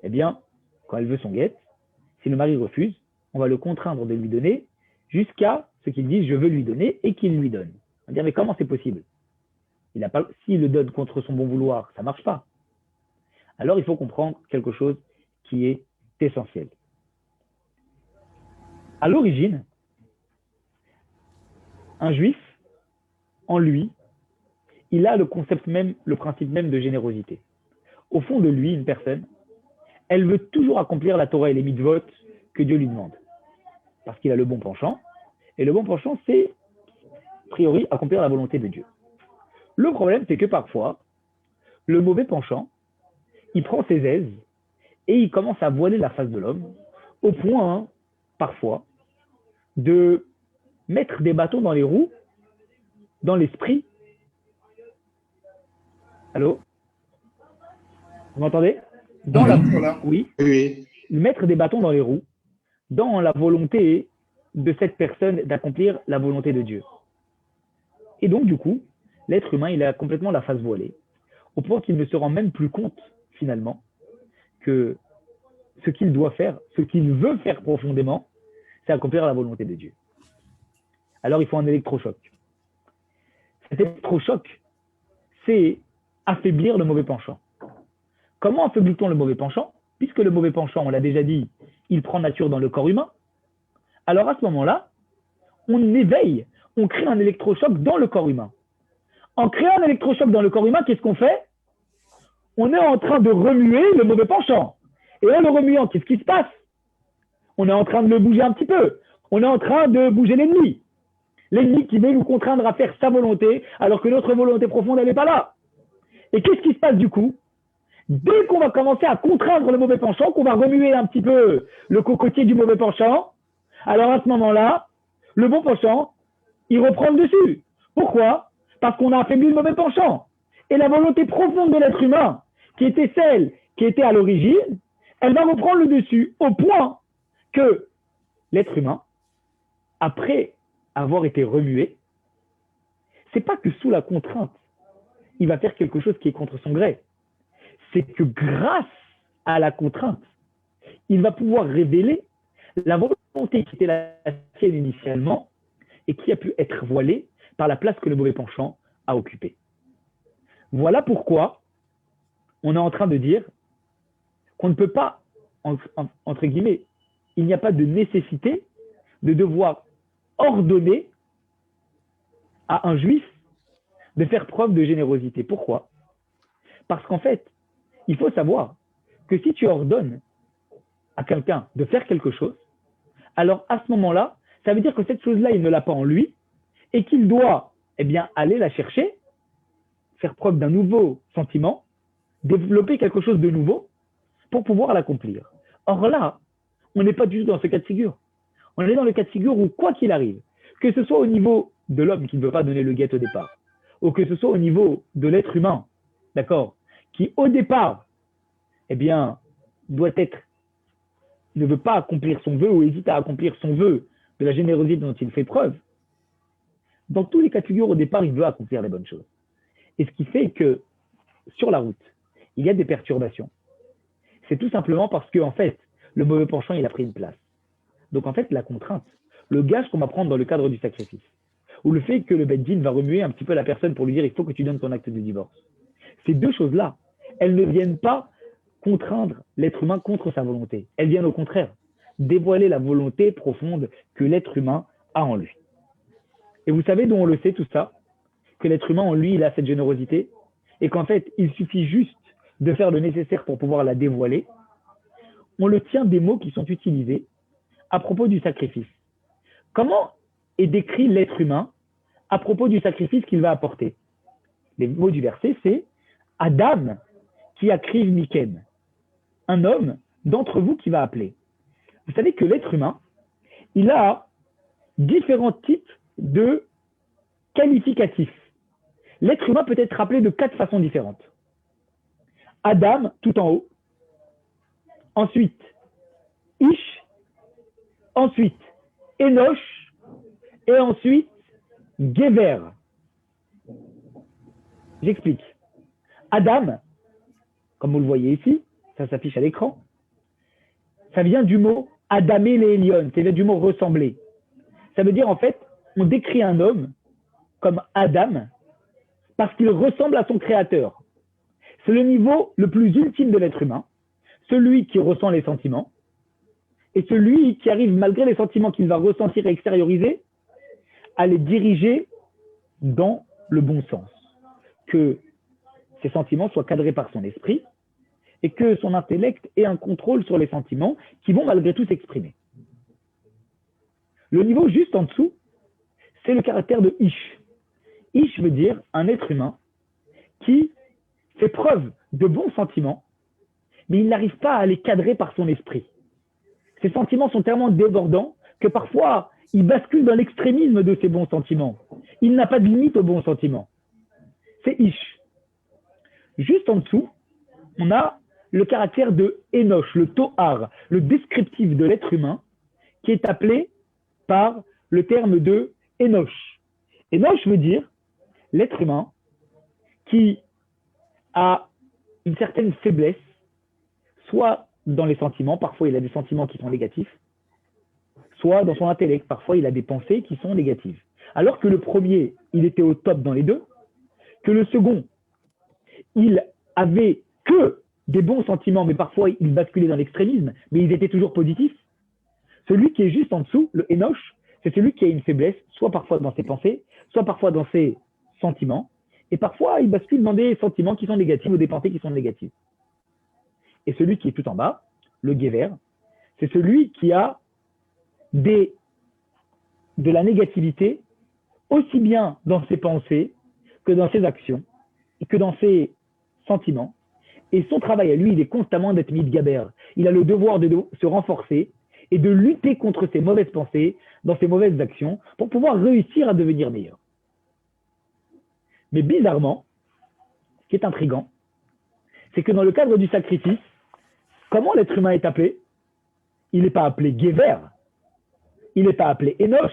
eh bien, quand elle veut son guet, si le mari refuse, on va le contraindre de lui donner jusqu'à ce qu'il dise, je veux lui donner, et qu'il lui donne. On va dire, mais comment c'est possible? S'il le donne contre son bon vouloir, ça ne marche pas. Alors, il faut comprendre quelque chose qui est essentiel. À l'origine, un juif, en lui, il a le concept même, le principe même de générosité. Au fond de lui, une personne, elle veut toujours accomplir la Torah et les mitzvot que Dieu lui demande. Parce qu'il a le bon penchant. Et le bon penchant, c'est, a priori, accomplir la volonté de Dieu. Le problème, c'est que parfois, le mauvais penchant, il prend ses aises et il commence à voiler la face de l'homme, au point, parfois, de mettre des bâtons dans les roues, dans l'esprit. Allô? Vous m'entendez? Oui. Oui. Mettre des bâtons dans les roues, dans la volonté de cette personne d'accomplir la volonté de Dieu. Et donc, du coup, l'être humain, il a complètement la face voilée, au point qu'il ne se rend même plus compte, finalement, que ce qu'il doit faire, ce qu'il veut faire profondément, c'est accomplir la volonté de Dieu. Alors, il faut un électrochoc. Cet électrochoc, c'est affaiblir le mauvais penchant. Comment affaiblit-on le mauvais penchant? Puisque le mauvais penchant, on l'a déjà dit, il prend nature dans le corps humain. Alors, à ce moment-là, on éveille, on crée un électrochoc dans le corps humain. En créant un électrochoc dans le corps humain, qu'est-ce qu'on fait? On est en train de remuer le mauvais penchant. Et en le remuant, qu'est-ce qui se passe? On est en train de le bouger un petit peu. On est en train de bouger l'ennemi. L'ennemi qui veut nous contraindre à faire sa volonté, alors que notre volonté profonde, elle n'est pas là. Et qu'est-ce qui se passe du coup? Dès qu'on va commencer à contraindre le mauvais penchant, qu'on va remuer un petit peu le cocotier du mauvais penchant, alors à ce moment-là, le bon penchant, il reprend le dessus. Pourquoi? Parce qu'on a affaibli le mauvais penchant. Et la volonté profonde de l'être humain, qui était celle qui était à l'origine, elle va reprendre le dessus au point que l'être humain, après avoir été remué, c'est pas que sous la contrainte, il va faire quelque chose qui est contre son gré. C'est que grâce à la contrainte, il va pouvoir révéler la volonté qui était la sienne initialement et qui a pu être voilée par la place que le mauvais penchant a occupée. Voilà pourquoi on est en train de dire qu'on ne peut pas, entre guillemets, il n'y a pas de nécessité de devoir ordonner à un juif de faire preuve de générosité. Pourquoi? Parce qu'en fait, il faut savoir que si tu ordonnes à quelqu'un de faire quelque chose, alors à ce moment-là, ça veut dire que cette chose-là, il ne l'a pas en lui et qu'il doit aller la chercher, faire preuve d'un nouveau sentiment, développer quelque chose de nouveau pour pouvoir l'accomplir. Or là, on n'est pas du tout dans ce cas de figure. On est dans le cas de figure où, quoi qu'il arrive, que ce soit au niveau de l'homme qui ne veut pas donner le guet au départ, ou que ce soit au niveau de l'être humain, d'accord, qui au départ, doit être, ne veut pas accomplir son vœu ou hésite à accomplir son vœu de la générosité dont il fait preuve, dans tous les cas de figure, au départ, il veut accomplir les bonnes choses. Et ce qui fait que, sur la route, il y a des perturbations. C'est tout simplement parce que, en fait, le mauvais penchant, il a pris une place. Donc, en fait, la contrainte, le gage qu'on va prendre dans le cadre du sacrifice, ou le fait que le Beddin va remuer un petit peu la personne pour lui dire il faut que tu donnes ton acte de divorce. Ces deux choses-là, elles ne viennent pas contraindre l'être humain contre sa volonté. Elles viennent au contraire dévoiler la volonté profonde que l'être humain a en lui. Et vous savez d'où on le sait tout ça? Que l'être humain en lui, il a cette générosité et qu'en fait, il suffit juste de faire le nécessaire pour pouvoir la dévoiler. On le tient des mots qui sont utilisés à propos du sacrifice. Comment est décrit l'être humain à propos du sacrifice qu'il va apporter? Les mots du verset, c'est Adam qui akriv miken, un homme d'entre vous qui va appeler. Vous savez que l'être humain, il a différents types de qualificatifs. L'être humain peut être appelé de 4 façons différentes. Adam, tout en haut. Ensuite, Ish. Ensuite, Enoch. Et ensuite, Gever. J'explique. Adam, comme vous le voyez ici, ça s'affiche à l'écran, ça vient du mot Adamé Lélion, ça vient du mot ressembler. Ça veut dire en fait, on décrit un homme comme Adam parce qu'il ressemble à son créateur. C'est le niveau le plus ultime de l'être humain, celui qui ressent les sentiments et celui qui arrive, malgré les sentiments qu'il va ressentir et extérioriser, à les diriger dans le bon sens. Que ces sentiments soient cadrés par son esprit et que son intellect ait un contrôle sur les sentiments qui vont malgré tout s'exprimer. Le niveau juste en dessous, c'est le caractère de Ish. Ish veut dire un être humain qui fait preuve de bons sentiments, mais il n'arrive pas à les cadrer par son esprit. Ses sentiments sont tellement débordants que parfois, il bascule dans l'extrémisme de ses bons sentiments. Il n'a pas de limite aux bons sentiments. C'est Ish. Juste en dessous, on a le caractère de Enoch, le Tohar, le descriptif de l'être humain, qui est appelé par le terme de Enoch. Enoch veut dire l'être humain qui a une certaine faiblesse, soit dans les sentiments, parfois il a des sentiments qui sont négatifs, soit dans son intellect, parfois il a des pensées qui sont négatives. Alors que le premier, il était au top dans les deux, que le second, il avait que des bons sentiments, mais parfois il basculait dans l'extrémisme, mais ils étaient toujours positifs. Celui qui est juste en dessous, le Enoch, c'est celui qui a une faiblesse, soit parfois dans ses pensées, soit parfois dans ses sentiments, et parfois il bascule dans des sentiments qui sont négatifs ou des pensées qui sont négatives. Et celui qui est tout en bas, le Gever, c'est celui qui a de la négativité aussi bien dans ses pensées que dans ses actions et que dans ses sentiments. Et son travail à lui, il est constamment d'être mitgaber. Il a le devoir de se renforcer et de lutter contre ses mauvaises pensées dans ses mauvaises actions pour pouvoir réussir à devenir meilleur. Mais bizarrement, ce qui est intriguant, c'est que dans le cadre du sacrifice, comment l'être humain est appelé? Il n'est pas appelé Gever, il n'est pas appelé Enoch,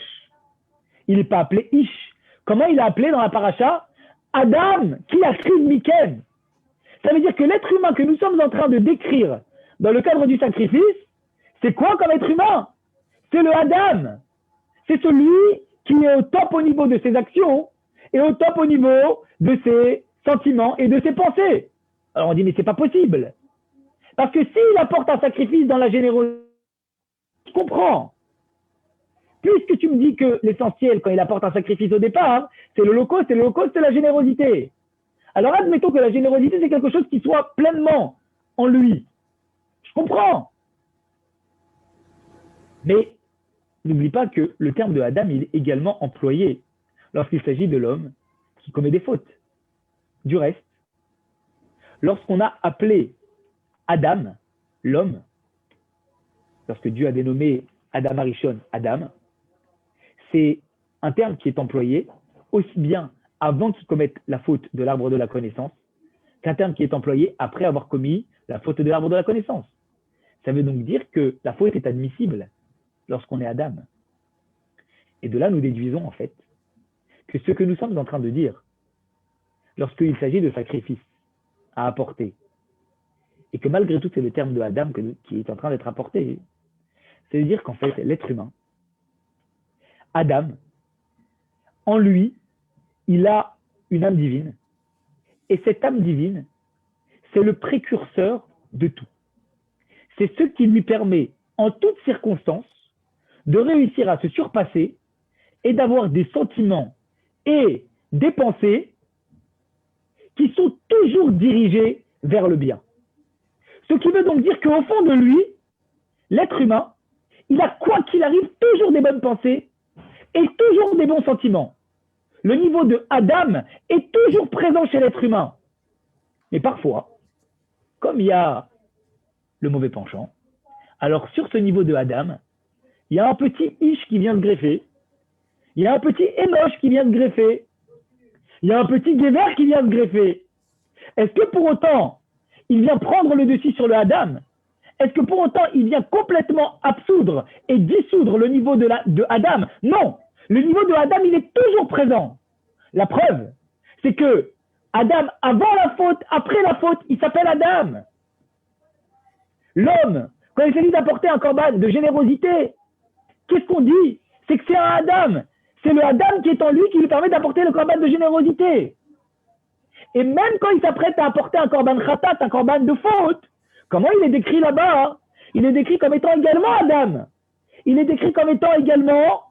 il n'est pas appelé Ish. Comment il est appelé dans la paracha? Adam, qui a écrit Miken. Ça veut dire que l'être humain que nous sommes en train de décrire dans le cadre du sacrifice, c'est quoi comme être humain? C'est le Adam. C'est celui qui est au top au niveau de ses actions et au top au niveau de ses sentiments et de ses pensées. Alors on dit, mais c'est pas possible. Parce que s'il apporte un sacrifice dans la générosité, je comprends. Puisque tu me dis que l'essentiel, quand il apporte un sacrifice au départ, c'est l'holocauste, et l'holocauste, c'est la générosité. Alors admettons que la générosité, c'est quelque chose qui soit pleinement en lui. Je comprends. Mais n'oublie pas que le terme de Adam, il est également employé lorsqu'il s'agit de l'homme qui commet des fautes. Du reste, lorsqu'on a appelé Adam, l'homme, lorsque Dieu a dénommé Adam Arishon Adam, c'est un terme qui est employé aussi bien avant qu'il commette la faute de l'arbre de la connaissance qu'un terme qui est employé après avoir commis la faute de l'arbre de la connaissance. Ça veut donc dire que la faute est admissible lorsqu'on est Adam. Et de là, nous déduisons en fait que ce que nous sommes en train de dire, lorsqu'il s'agit de sacrifices à apporter, et que malgré tout, c'est le terme de Adam qui est en train d'être apporté, c'est-à-dire qu'en fait, l'être humain, Adam, en lui, il a une âme divine, et cette âme divine, c'est le précurseur de tout. C'est ce qui lui permet, en toutes circonstances, de réussir à se surpasser et d'avoir des sentiments et des pensées qui sont toujours dirigés vers le bien. Ce qui veut donc dire qu'au fond de lui, l'être humain, il a quoi qu'il arrive toujours des bonnes pensées et toujours des bons sentiments. Le niveau de Adam est toujours présent chez l'être humain. Mais parfois, comme il y a le mauvais penchant, alors sur ce niveau de Adam, il y a un petit Ish qui vient se greffer, il y a un petit Enoch qui vient se greffer, il y a un petit Gever qui vient se greffer. Est-ce que pour autant, il vient prendre le dessus sur le Adam? Est-ce que pour autant, il vient complètement absoudre et dissoudre le niveau de Adam? Non, le niveau de Adam, il est toujours présent. La preuve, c'est que Adam, avant la faute, après la faute, il s'appelle Adam. L'homme, quand il s'agit d'apporter un corban de générosité, qu'est-ce qu'on dit? C'est que c'est un Adam. C'est le Adam qui est en lui qui lui permet d'apporter le corban de générosité. Et même quand il s'apprête à apporter un corban khatat, un corban de faute, comment il est décrit là-bas? Il est décrit comme étant également Adam. Il est décrit comme étant également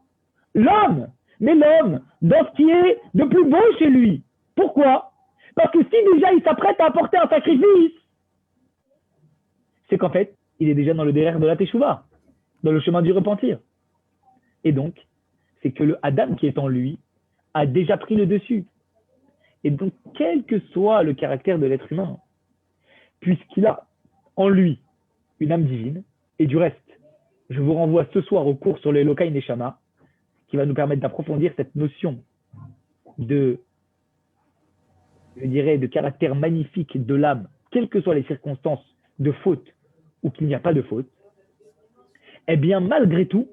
l'homme. Mais l'homme, dans ce qui est de plus beau chez lui. Pourquoi? Parce que si déjà il s'apprête à apporter un sacrifice, c'est qu'en fait, il est déjà dans le derrière de la Teshuvah, dans le chemin du repentir. Et donc, c'est que le Adam qui est en lui a déjà pris le dessus. Et donc, quel que soit le caractère de l'être humain, puisqu'il a en lui une âme divine, et du reste, je vous renvoie ce soir au cours sur l'Elokai Neshama, qui va nous permettre d'approfondir cette notion de, je dirais, de caractère magnifique de l'âme, quelles que soient les circonstances de faute ou qu'il n'y a pas de faute, eh bien, malgré tout,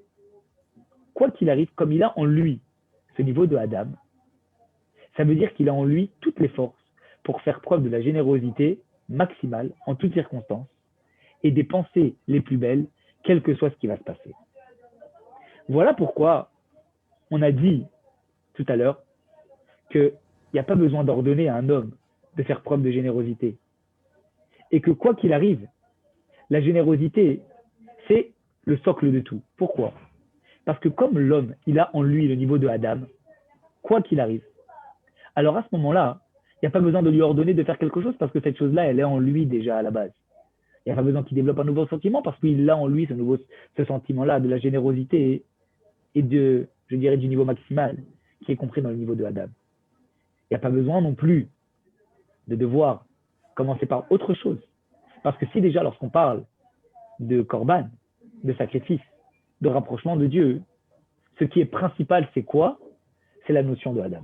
quoi qu'il arrive, comme il a en lui ce niveau de Adam, ça veut dire qu'il a en lui toutes les forces pour faire preuve de la générosité maximale en toutes circonstances et des pensées les plus belles, quel que soit ce qui va se passer. Voilà pourquoi on a dit tout à l'heure qu'il n'y a pas besoin d'ordonner à un homme de faire preuve de générosité. Et que quoi qu'il arrive, la générosité, c'est le socle de tout. Pourquoi? Parce que comme l'homme, il a en lui le niveau de Adam, quoi qu'il arrive, alors à ce moment-là, il n'y a pas besoin de lui ordonner de faire quelque chose parce que cette chose-là, elle est en lui déjà à la base. Il n'y a pas besoin qu'il développe un nouveau sentiment parce qu'il a en lui ce sentiment-là de la générosité et de, je dirais, du niveau maximal qui est compris dans le niveau de Adam. Il n'y a pas besoin non plus de devoir commencer par autre chose. Parce que si déjà, lorsqu'on parle de korban, de sacrifice, de rapprochement de Dieu, ce qui est principal, c'est quoi? C'est la notion de Adam,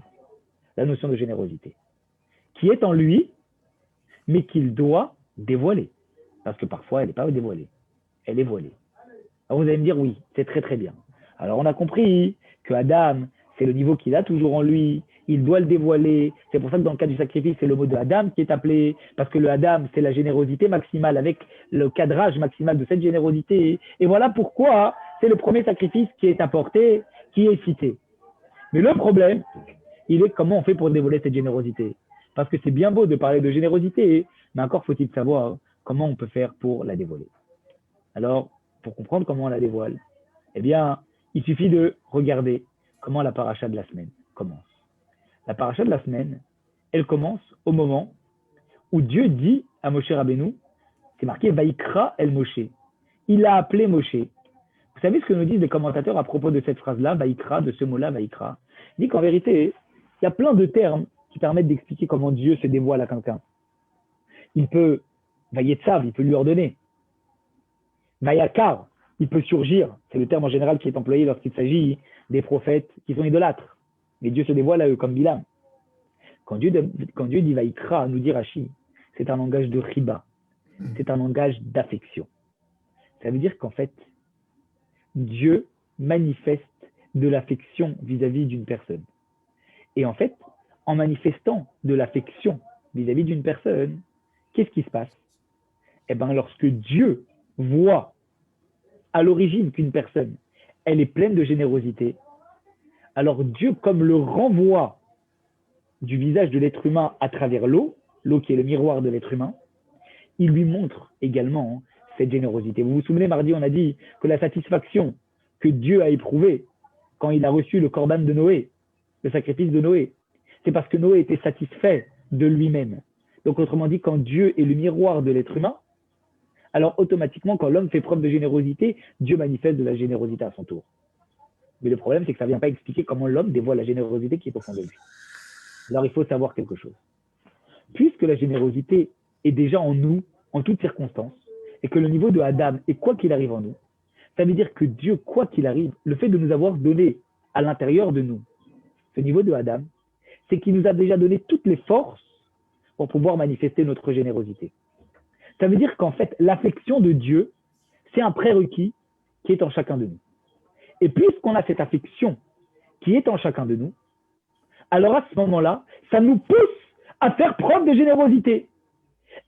la notion de générosité, qui est en lui, mais qu'il doit dévoiler. Parce que parfois, elle n'est pas dévoilée, elle est voilée. Alors vous allez me dire, oui, c'est très très bien. Alors on a compris que Adam, c'est le niveau qu'il a toujours en lui, il doit le dévoiler. C'est pour ça que dans le cas du sacrifice, c'est le mot de Adam qui est appelé, parce que le Adam, c'est la générosité maximale avec le cadrage maximal de cette générosité. Et voilà pourquoi c'est le premier sacrifice qui est apporté, qui est cité. Mais le problème, il est comment on fait pour dévoiler cette générosité. Parce que c'est bien beau de parler de générosité, mais encore faut-il savoir comment on peut faire pour la dévoiler. Alors, pour comprendre comment on la dévoile, eh bien, il suffit de regarder comment la paracha de la semaine commence. La paracha de la semaine, elle commence au moment où Dieu dit à Moshe Rabbeinu, c'est marqué Vaikra el Moshe. Il a appelé Moshe. Vous Vous savez ce que nous disent les commentateurs à propos de cette phrase-là, Vaïkra, de ce mot-là, Vaïkra? Il dit qu'en vérité, il y a plein de termes qui permettent d'expliquer comment Dieu se dévoile à quelqu'un. Il peut, Vayetzav, il peut lui ordonner. Vayakar, il peut surgir. C'est le terme en général qui est employé lorsqu'il s'agit des prophètes qui sont idolâtres. Mais Dieu se dévoile à eux comme Bilam. Quand Dieu dit Vaïkra, nous dit Rashi, c'est un langage de riba. C'est un langage d'affection. Ça veut dire qu'en fait, Dieu manifeste de l'affection vis-à-vis d'une personne. Et en fait, en manifestant de l'affection vis-à-vis d'une personne, qu'est-ce qui se passe? Eh bien, lorsque Dieu voit à l'origine qu'une personne, elle est pleine de générosité, alors Dieu, comme le renvoi du visage de l'être humain à travers l'eau qui est le miroir de l'être humain, il lui montre également cette générosité. Vous vous souvenez, mardi, on a dit que la satisfaction que Dieu a éprouvée quand il a reçu le corban de Noé, le sacrifice de Noé, c'est parce que Noé était satisfait de lui-même. Donc, autrement dit, quand Dieu est le miroir de l'être humain, alors automatiquement, quand l'homme fait preuve de générosité, Dieu manifeste de la générosité à son tour. Mais le problème, c'est que ça ne vient pas expliquer comment l'homme dévoile la générosité qui est au fond de lui. Alors, il faut savoir quelque chose. Puisque la générosité est déjà en nous, en toutes circonstances, et que le niveau de Adam est quoi qu'il arrive en nous, ça veut dire que Dieu, quoi qu'il arrive, le fait de nous avoir donné à l'intérieur de nous ce niveau de Adam, c'est qu'il nous a déjà donné toutes les forces pour pouvoir manifester notre générosité. Ça veut dire qu'en fait, l'affection de Dieu, c'est un prérequis qui est en chacun de nous. Et puisqu'on a cette affection qui est en chacun de nous, alors à ce moment-là, ça nous pousse à faire preuve de générosité.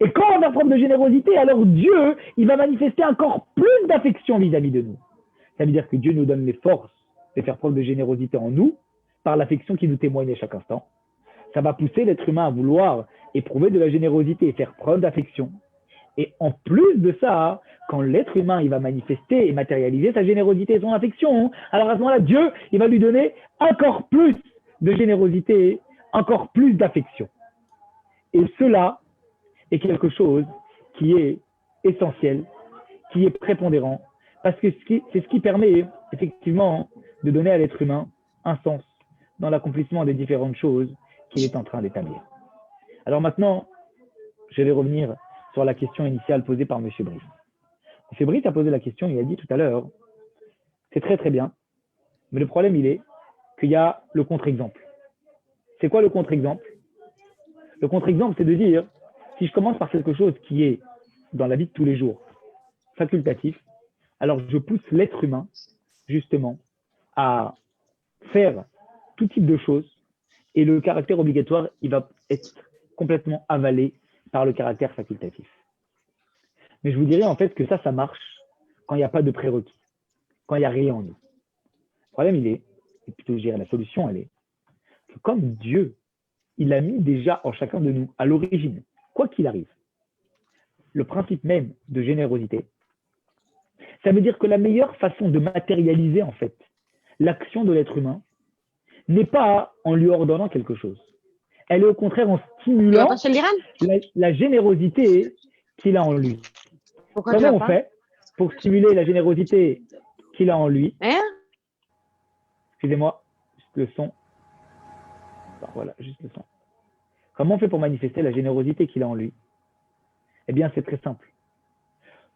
Et quand on va faire preuve de générosité, alors Dieu, il va manifester encore plus d'affection vis-à-vis de nous. Ça veut dire que Dieu nous donne les forces de faire preuve de générosité en nous, par l'affection qui nous témoigne à chaque instant. Ça va pousser l'être humain à vouloir éprouver de la générosité et faire preuve d'affection. Et en plus de ça, quand l'être humain il va manifester et matérialiser sa générosité et son affection, alors à ce moment-là, Dieu il va lui donner encore plus de générosité, encore plus d'affection. Et cela est quelque chose qui est essentiel, qui est prépondérant, parce que c'est ce qui permet effectivement de donner à l'être humain un sens dans l'accomplissement des différentes choses qu'il est en train d'établir. Alors maintenant, je vais revenir sur la question initiale posée par M. Brice. M. Brice a posé la question, il a dit tout à l'heure, c'est très très bien, mais le problème il est qu'il y a le contre-exemple. C'est quoi le contre-exemple? Le contre-exemple, c'est de dire, si je commence par quelque chose qui est dans la vie de tous les jours, facultatif, alors je pousse l'être humain, justement, à faire tout type de choses, et le caractère obligatoire, il va être complètement avalé par le caractère facultatif. Mais je vous dirais en fait que ça marche quand il n'y a pas de prérequis, quand il n'y a rien en nous. Le problème, il est, et plutôt je dirais la solution, elle est, que comme Dieu, il a mis déjà en chacun de nous, à l'origine, quoi qu'il arrive, le principe même de générosité, ça veut dire que la meilleure façon de matérialiser en fait l'action de l'être humain n'est pas en lui ordonnant quelque chose. Elle est au contraire en stimulant la générosité qu'il a en lui. Pourquoi Comment on fait pour stimuler la générosité qu'il a en lui? Excusez-moi, juste le son. Voilà, juste le son. Comment on fait pour manifester la générosité qu'il a en lui? Eh bien, c'est très simple.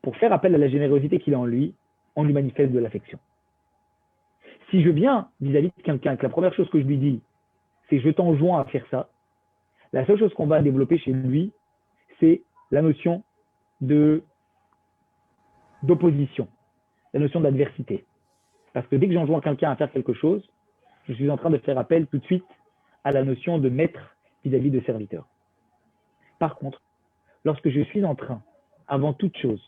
Pour faire appel à la générosité qu'il a en lui, on lui manifeste de l'affection. Si je viens vis-à-vis de quelqu'un, que la première chose que je lui dis, c'est je t'enjoins à faire ça, la seule chose qu'on va développer chez lui, c'est la notion d'opposition, la notion d'adversité. Parce que dès que j'enjoins quelqu'un à faire quelque chose, je suis en train de faire appel tout de suite à la notion de maître vis-à-vis de serviteur. Par contre, lorsque je suis en train, avant toute chose,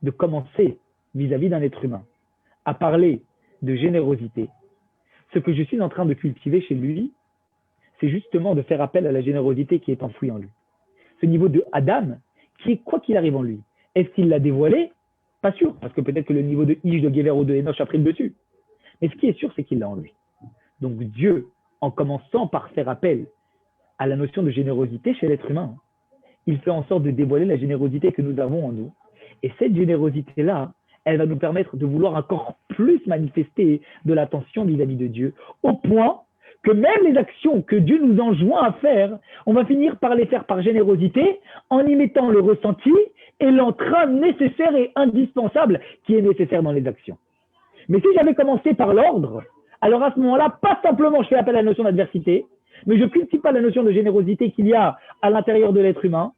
de commencer vis-à-vis d'un être humain, à parler de générosité, ce que je suis en train de cultiver chez lui, c'est justement de faire appel à la générosité qui est enfouie en lui. Ce niveau de Adam, qui est quoi qu'il arrive en lui. Est-ce qu'il l'a dévoilé? Pas sûr, parce que peut-être que le niveau de Ish, de Gever ou de Enoch a pris le dessus. Mais ce qui est sûr, c'est qu'il l'a en lui. Donc Dieu, en commençant par faire appel à la notion de générosité chez l'être humain, il fait en sorte de dévoiler la générosité que nous avons en nous. Et cette générosité-là, elle va nous permettre de vouloir encore plus manifester de l'attention vis-à-vis de Dieu, au point que même les actions que Dieu nous enjoint à faire, on va finir par les faire par générosité, en y mettant le ressenti et l'entrain nécessaire et indispensable qui est nécessaire dans les actions. Mais si j'avais commencé par l'ordre, alors à ce moment-là, pas simplement je fais appel à la notion d'adversité, mais je ne cultive pas la notion de générosité qu'il y a à l'intérieur de l'être humain.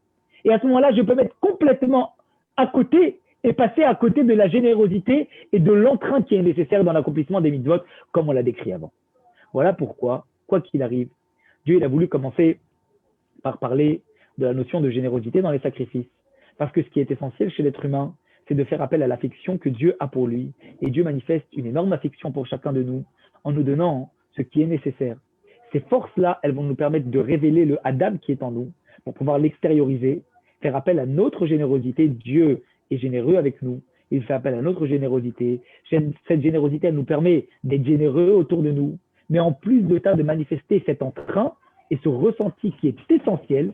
Et à ce moment-là, je peux mettre complètement à côté et passer à côté de la générosité et de l'entrain qui est nécessaire dans l'accomplissement des mitzvot, comme on l'a décrit avant. Voilà pourquoi, quoi qu'il arrive, Dieu il a voulu commencer par parler de la notion de générosité dans les sacrifices. Parce que ce qui est essentiel chez l'être humain, c'est de faire appel à l'affection que Dieu a pour lui. Et Dieu manifeste une énorme affection pour chacun de nous en nous donnant ce qui est nécessaire. Ces forces-là, elles vont nous permettre de révéler le Adam qui est en nous pour pouvoir l'extérioriser, faire appel à notre générosité. Dieu est généreux avec nous. Il fait appel à notre générosité. Cette générosité, elle nous permet d'être généreux autour de nous. Mais en plus de ça, de manifester cet entrain et ce ressenti qui est essentiel,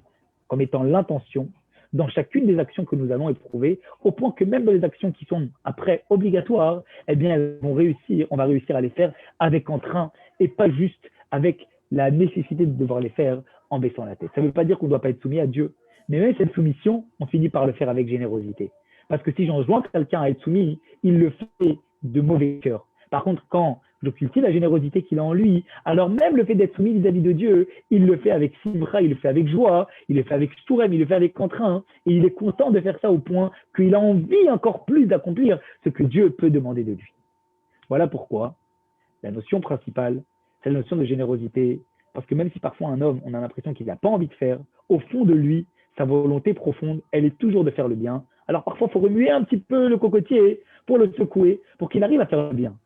comme étant l'intention, dans chacune des actions que nous allons éprouver, au point que même dans les actions qui sont après obligatoires, eh bien, on va réussir à les faire avec entrain et pas juste avec la nécessité de devoir les faire en baissant la tête. Ça ne veut pas dire qu'on ne doit pas être soumis à Dieu, mais même cette soumission, on finit par le faire avec générosité. Parce que si j'enjoins quelqu'un à être soumis, il le fait de mauvais cœur. Par contre, quand je cultive la générosité qu'il a en lui, alors même le fait d'être soumis vis-à-vis de Dieu, il le fait avec simra, il le fait avec joie, il le fait avec shtourem, il le fait avec entrain, et il est content de faire ça au point qu'il a envie encore plus d'accomplir ce que Dieu peut demander de lui. Voilà pourquoi la notion principale, c'est la notion de générosité, parce que même si parfois un homme, on a l'impression qu'il n'a pas envie de faire, au fond de lui, sa volonté profonde, elle est toujours de faire le bien. Alors parfois, il faut remuer un petit peu le cocotier pour le secouer, pour qu'il arrive à faire le bien.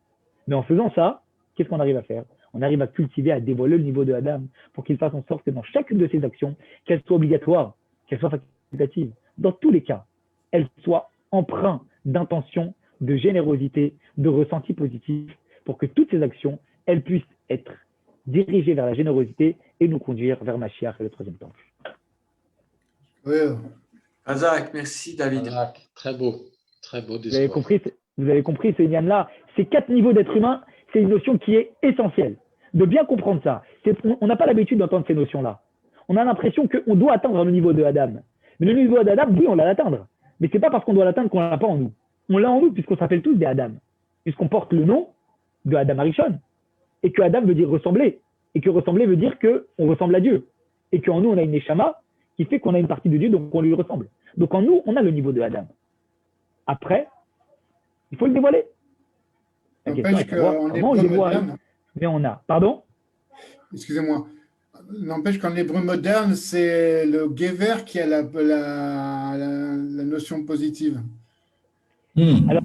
Mais en faisant ça, qu'est-ce qu'on arrive à faire? On arrive à cultiver, à dévoiler le niveau de Adam pour qu'il fasse en sorte que dans chacune de ses actions, qu'elles soient obligatoires, qu'elles soient facultatives, dans tous les cas, elles soient empreintes d'intention, de générosité, de ressenti positif, pour que toutes ces actions, elles puissent être dirigées vers la générosité et nous conduire vers Mashiach et le troisième temple. Oui. Razak, merci David. Razak, très beau discours. Vous avez compris ce lien-là. Ces 4 niveaux d'être humain, c'est une notion qui est essentielle. De bien comprendre ça. On n'a pas l'habitude d'entendre ces notions-là. On a l'impression qu'on doit atteindre le niveau de Adam. Mais le niveau d'Adam, oui, on l'a l'atteindre. Mais ce n'est pas parce qu'on doit l'atteindre qu'on ne l'a pas en nous. On l'a en nous puisqu'on s'appelle tous des Adam. Puisqu'on porte le nom de Adam Arishon. Et que Adam veut dire ressembler. Et que ressembler veut dire qu'on ressemble à Dieu. Et qu'en nous, on a une Neshama qui fait qu'on a une partie de Dieu, donc on lui ressemble. Donc en nous, on a le niveau de Adam. Après, il faut le dévoiler. N'empêche qu'en hébreu moderne, mais on a. Pardon? Excusez-moi. N'empêche qu'en hébreu moderne, c'est le gever qui a la notion positive. Alors,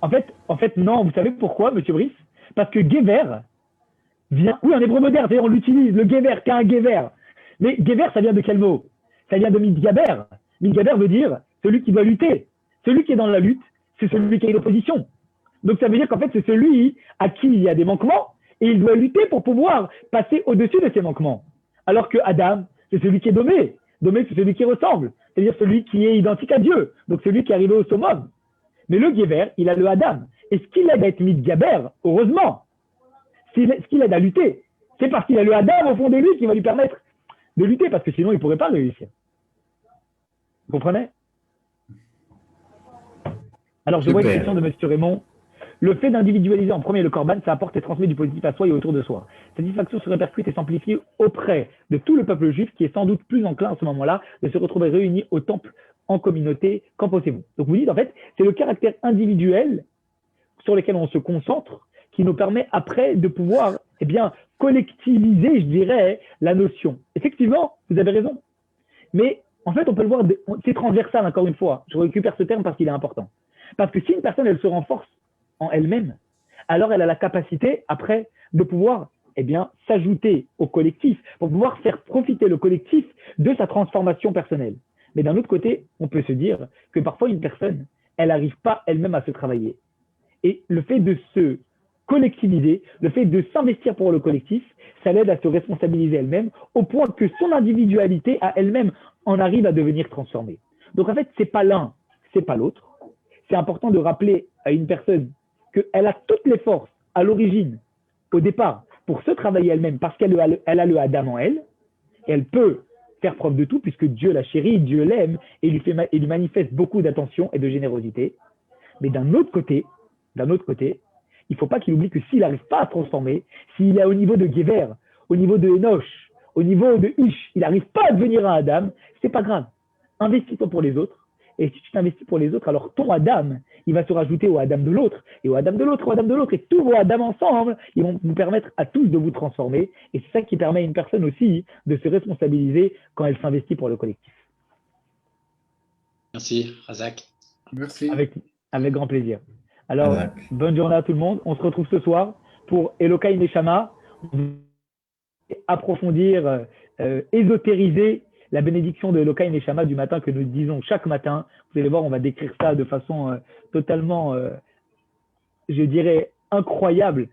en fait, non. Vous savez pourquoi, Monsieur Brice? Parce que gever vient, oui, en hébreu moderne, c'est-à-dire on l'utilise, le gever, qu'un gever. Mais gever, ça vient de quel mot? Ça vient de mitgaber. Mitgaber veut dire celui qui doit lutter. Celui qui est dans la lutte, c'est celui qui a une opposition. Donc ça veut dire qu'en fait, c'est celui à qui il y a des manquements et il doit lutter pour pouvoir passer au-dessus de ces manquements. Alors que Adam, c'est celui qui est dommé. Dommé, c'est celui qui ressemble. C'est-à-dire celui qui est identique à Dieu. Donc celui qui est arrivé au summum. Mais le Gever, il a le Adam. Et ce qui l'aide à être mitgaber, heureusement, ce qui l'aide à lutter, c'est parce qu'il a le Adam au fond de lui qui va lui permettre de lutter, parce que sinon, il ne pourrait pas réussir. Vous comprenez? Alors, je vois une question de M. Raymond. Le fait d'individualiser en premier le Corban, ça apporte et transmet du positif à soi et autour de soi. Cette satisfaction se répercute et s'amplifie auprès de tout le peuple juif qui est sans doute plus enclin à ce moment-là de se retrouver réunis au temple en communauté. Qu'en pensez-vous? Donc vous dites en fait, c'est le caractère individuel sur lequel on se concentre qui nous permet après de pouvoir collectiviser, je dirais, la notion. Effectivement, vous avez raison. Mais en fait, on peut le voir, c'est transversal encore une fois. Je récupère ce terme parce qu'il est important. Parce que si une personne, elle se renforce en elle-même, alors elle a la capacité, après, de pouvoir s'ajouter au collectif, pour pouvoir faire profiter le collectif de sa transformation personnelle. Mais d'un autre côté, on peut se dire que parfois une personne, elle n'arrive pas elle-même à se travailler. Et le fait de se collectiviser, le fait de s'investir pour le collectif, ça l'aide à se responsabiliser elle-même, au point que son individualité à elle-même en arrive à devenir transformée. Donc en fait, c'est pas l'un, c'est pas l'autre. c'est important de rappeler à une personne qu'elle a toutes les forces à l'origine, au départ, pour se travailler elle-même, parce qu'elle a le Adam en elle, et elle peut faire preuve de tout, puisque Dieu la chérit, Dieu l'aime, et il lui manifeste beaucoup d'attention et de générosité. Mais d'un autre côté, il ne faut pas qu'il oublie que s'il n'arrive pas à se transformer, s'il est au niveau de Gever, au niveau de Enoch, au niveau de Ish, il n'arrive pas à devenir un Adam, c'est pas grave. Investis-toi pour les autres. Et si tu t'investis pour les autres, alors ton Adam, il va se rajouter au Adam de l'autre, et au Adam de l'autre, au Adam de l'autre, et tous vos Adam ensemble, ils vont vous permettre à tous de vous transformer. Et c'est ça qui permet à une personne aussi de se responsabiliser quand elle s'investit pour le collectif. Merci, Razak. Merci. Avec grand plaisir. Alors, Razak. bonne journée à tout le monde. On se retrouve ce soir pour Elokai Neshama. On va approfondir, ésotériser la bénédiction de Elokai Neshama du matin que nous disons chaque matin. Vous allez voir, on va décrire ça de façon totalement, je dirais, incroyable,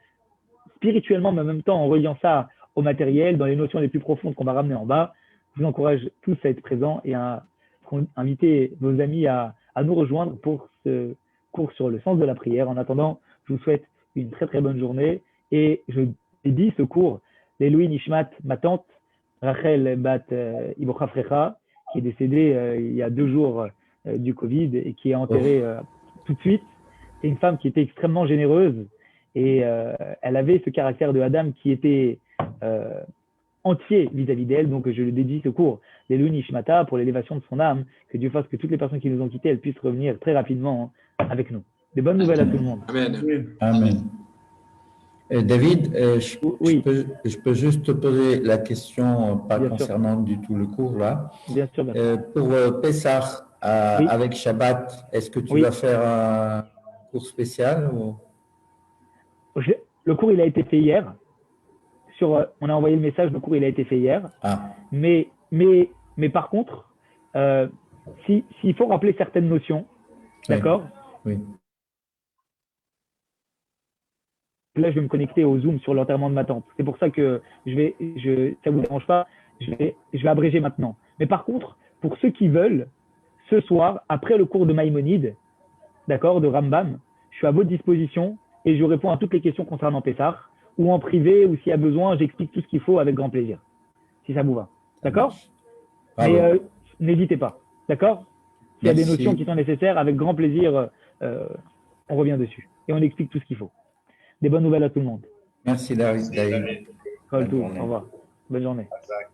spirituellement, mais en même temps en reliant ça au matériel, dans les notions les plus profondes qu'on va ramener en bas. Je vous encourage tous à être présents et à inviter vos amis à nous rejoindre pour ce cours sur le sens de la prière. En attendant, je vous souhaite une très très bonne journée et je dédie ce cours l'Elohim Nishmat, ma tante Rachel Bat Ibocha Frecha, qui est décédée il y a 2 jours du Covid et qui est enterrée tout de suite. C'est une femme qui était extrêmement généreuse et elle avait ce caractère de Adam qui était entier vis-à-vis d'elle. Donc je lui dédie ce cours l'Elohim Nishmata pour l'élévation de son âme, que Dieu fasse que toutes les personnes qui nous ont quittés elles puissent revenir très rapidement avec nous. De bonnes nouvelles à tout le monde. Amen. Amen. David, Oui. je peux juste te poser la question, pas Bien sûr. concernant du tout le cours là. Bien sûr, bien sûr. Pour Pessah, Oui. avec Shabbat, est-ce que tu Oui. vas faire un cours spécial ou... Le cours, il a été fait hier. On a envoyé le message, le cours, il a été fait hier. Ah, Mais par contre, s'il faut rappeler certaines notions, oui. d'accord? Oui. Là, je vais me connecter au Zoom sur l'enterrement de ma tante. C'est pour ça que ça ne vous dérange pas, je vais abréger maintenant. Mais par contre, pour ceux qui veulent, ce soir, après le cours de Maïmonide, d'accord, de Rambam, je suis à votre disposition et je réponds à toutes les questions concernant Pessah, ou en privé, ou s'il y a besoin, j'explique tout ce qu'il faut avec grand plaisir, si ça vous va. D'accord? Mais n'hésitez pas, d'accord? S'il y a des Merci. notions qui sont nécessaires, avec grand plaisir, on revient dessus et on explique tout ce qu'il faut. Des bonnes nouvelles à tout le monde. Merci David. Merci, David. Kol Bonne Tov. journée. Au revoir. Bonne journée. Razak.